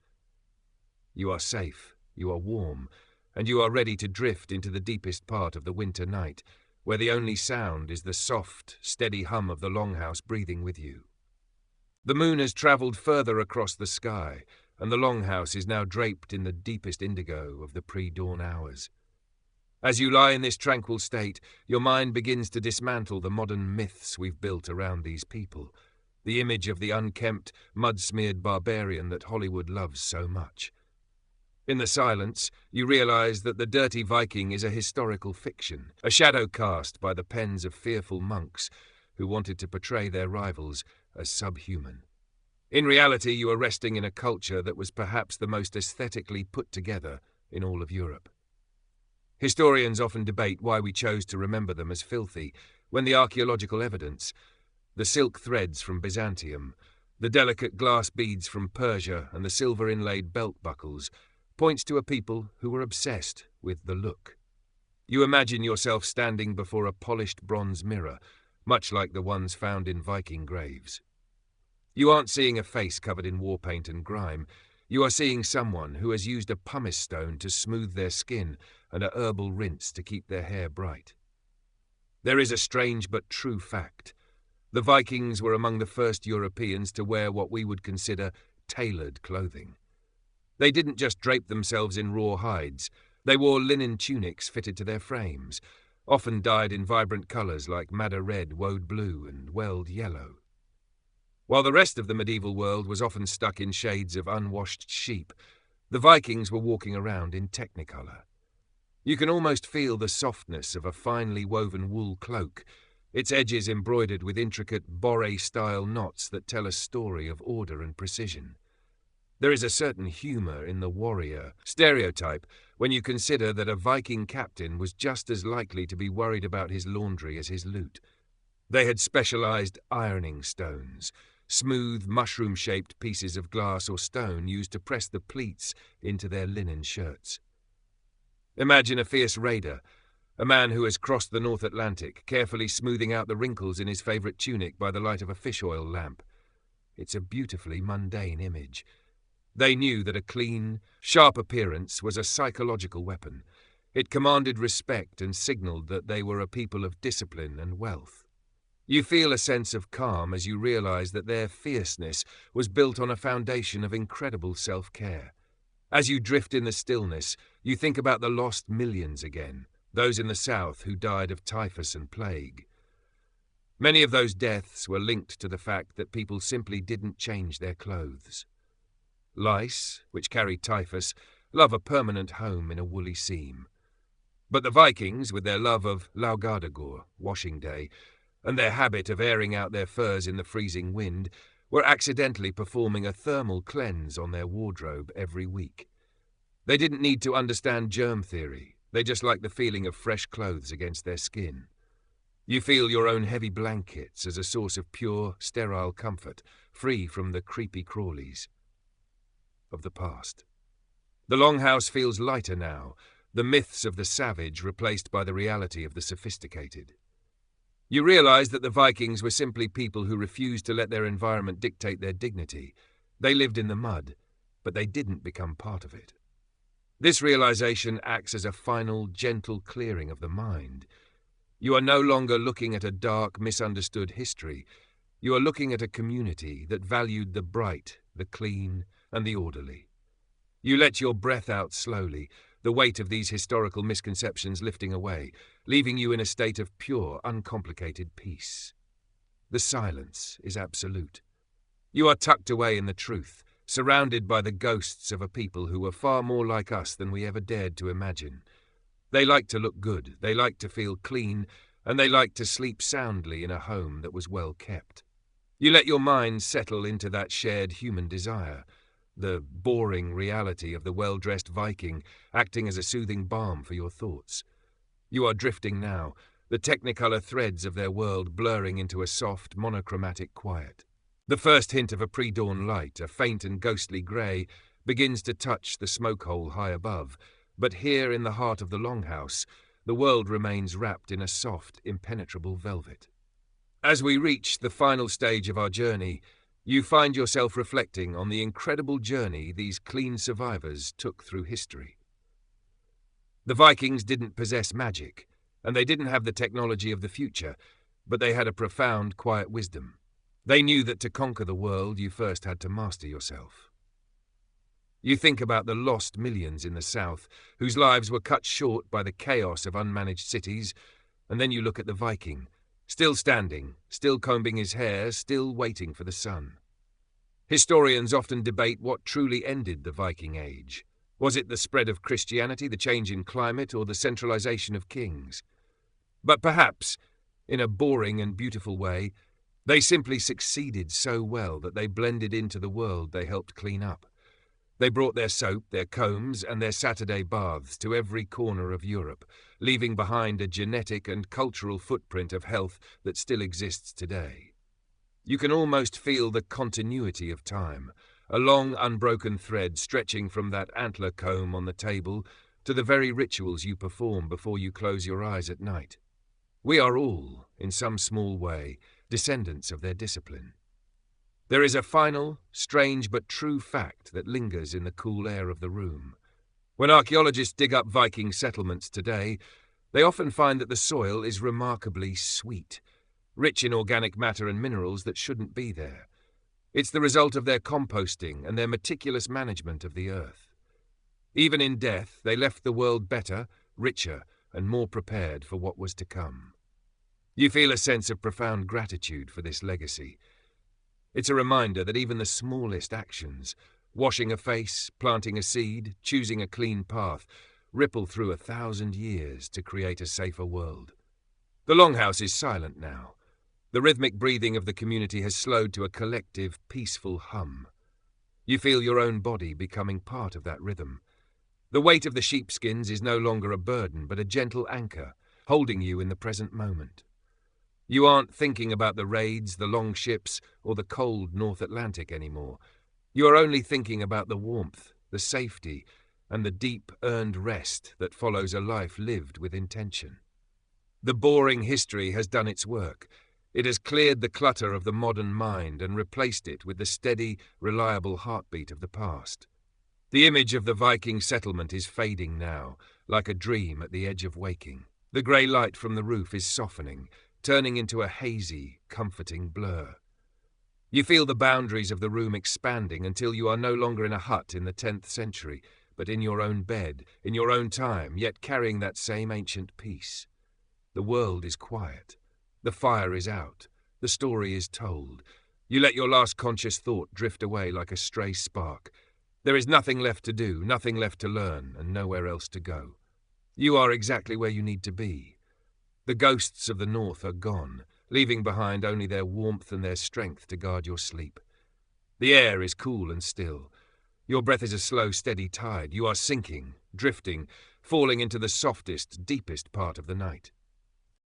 [SPEAKER 1] You are safe, you are warm, and you are ready to drift into the deepest part of the winter night, where the only sound is the soft, steady hum of the longhouse breathing with you. The moon has travelled further across the sky, and the longhouse is now draped in the deepest indigo of the pre-dawn hours. As you lie in this tranquil state, your mind begins to dismantle the modern myths we've built around these people, the image of the unkempt, mud-smeared barbarian that Hollywood loves so much. In the silence, you realize that the dirty Viking is a historical fiction, a shadow cast by the pens of fearful monks who wanted to portray their rivals as subhuman. In reality, you are resting in a culture that was perhaps the most aesthetically put together in all of Europe. Historians often debate why we chose to remember them as filthy, when the archaeological evidence, the silk threads from Byzantium, the delicate glass beads from Persia, and the silver-inlaid belt buckles points to a people who were obsessed with the look. You imagine yourself standing before a polished bronze mirror, much like the ones found in Viking graves. You aren't seeing a face covered in war paint and grime. You are seeing someone who has used a pumice stone to smooth their skin and a herbal rinse to keep their hair bright. There is a strange but true fact. The Vikings were among the first Europeans to wear what we would consider tailored clothing. They didn't just drape themselves in raw hides. They wore linen tunics fitted to their frames, often dyed in vibrant colours like madder red, woad blue, and weld yellow. While the rest of the medieval world was often stuck in shades of unwashed sheep, the Vikings were walking around in technicolor. You can almost feel the softness of a finely woven wool cloak, its edges embroidered with intricate boré-style knots that tell a story of order and precision. There is a certain humour in the warrior stereotype when you consider that a Viking captain was just as likely to be worried about his laundry as his loot. They had specialised ironing stones, smooth, mushroom-shaped pieces of glass or stone used to press the pleats into their linen shirts. Imagine a fierce raider, a man who has crossed the North Atlantic, carefully smoothing out the wrinkles in his favourite tunic by the light of a fish oil lamp. It's a beautifully mundane image. They knew that a clean, sharp appearance was a psychological weapon. It commanded respect and signalled that they were a people of discipline and wealth. You feel a sense of calm as you realise that their fierceness was built on a foundation of incredible self-care. As you drift in the stillness, you think about the lost millions again, those in the south who died of typhus and plague. Many of those deaths were linked to the fact that people simply didn't change their clothes. Lice, which carry typhus, love a permanent home in a woolly seam. But the Vikings, with their love of Laugardagor, washing day, and their habit of airing out their furs in the freezing wind, were accidentally performing a thermal cleanse on their wardrobe every week. They didn't need to understand germ theory, they just liked the feeling of fresh clothes against their skin. You feel your own heavy blankets as a source of pure, sterile comfort, free from the creepy crawlies of the past. The longhouse feels lighter now, the myths of the savage replaced by the reality of the sophisticated. You realise that the Vikings were simply people who refused to let their environment dictate their dignity. They lived in the mud, but they didn't become part of it. This realisation acts as a final, gentle clearing of the mind. You are no longer looking at a dark, misunderstood history. You are looking at a community that valued the bright, the clean, and the orderly. You let your breath out slowly, the weight of these historical misconceptions lifting away, leaving you in a state of pure, uncomplicated peace. The silence is absolute. You are tucked away in the truth, surrounded by the ghosts of a people who were far more like us than we ever dared to imagine. They liked to look good, they liked to feel clean, and they liked to sleep soundly in a home that was well kept. You let your mind settle into that shared human desire, the boring reality of the well-dressed Viking acting as a soothing balm for your thoughts. You are drifting now, the technicolor threads of their world blurring into a soft, monochromatic quiet. The first hint of a pre-dawn light, a faint and ghostly grey, begins to touch the smoke hole high above, but here in the heart of the longhouse, the world remains wrapped in a soft, impenetrable velvet. As we reach the final stage of our journey, you find yourself reflecting on the incredible journey these clean survivors took through history. The Vikings didn't possess magic, and they didn't have the technology of the future, but they had a profound, quiet wisdom. They knew that to conquer the world, you first had to master yourself. You think about the lost millions in the south, whose lives were cut short by the chaos of unmanaged cities, and then you look at the Viking, still standing, still combing his hair, still waiting for the sun. Historians often debate what truly ended the Viking Age. Was it the spread of Christianity, the change in climate, or the centralization of kings? But perhaps, in a boring and beautiful way, they simply succeeded so well that they blended into the world they helped clean up. They brought their soap, their combs, and their Saturday baths to every corner of Europe, leaving behind a genetic and cultural footprint of health that still exists today. You can almost feel the continuity of time, a long unbroken thread stretching from that antler comb on the table to the very rituals you perform before you close your eyes at night. We are all, in some small way, descendants of their discipline. There is a final, strange but true fact that lingers in the cool air of the room. When archaeologists dig up Viking settlements today, they often find that the soil is remarkably sweet, rich in organic matter and minerals that shouldn't be there. It's the result of their composting and their meticulous management of the earth. Even in death, they left the world better, richer, and more prepared for what was to come. You feel a sense of profound gratitude for this legacy. It's a reminder that even the smallest actions, washing a face, planting a seed, choosing a clean path, ripple through 1,000 years to create a safer world. The longhouse is silent now. The rhythmic breathing of the community has slowed to a collective, peaceful hum. You feel your own body becoming part of that rhythm. The weight of the sheepskins is no longer a burden, but a gentle anchor, holding you in the present moment. You aren't thinking about the raids, the long ships, or the cold North Atlantic anymore. You are only thinking about the warmth, the safety, and the deep, earned rest that follows a life lived with intention. The boring history has done its work. It has cleared the clutter of the modern mind and replaced it with the steady, reliable heartbeat of the past. The image of the Viking settlement is fading now, like a dream at the edge of waking. The grey light from the roof is softening, turning into a hazy, comforting blur. You feel the boundaries of the room expanding until you are no longer in a hut in the 10th century, but in your own bed, in your own time, yet carrying that same ancient peace. The world is quiet. The fire is out. The story is told. You let your last conscious thought drift away like a stray spark. There is nothing left to do, nothing left to learn, and nowhere else to go. You are exactly where you need to be. The ghosts of the North are gone, leaving behind only their warmth and their strength to guard your sleep. The air is cool and still. Your breath is a slow, steady tide. You are sinking, drifting, falling into the softest, deepest part of the night.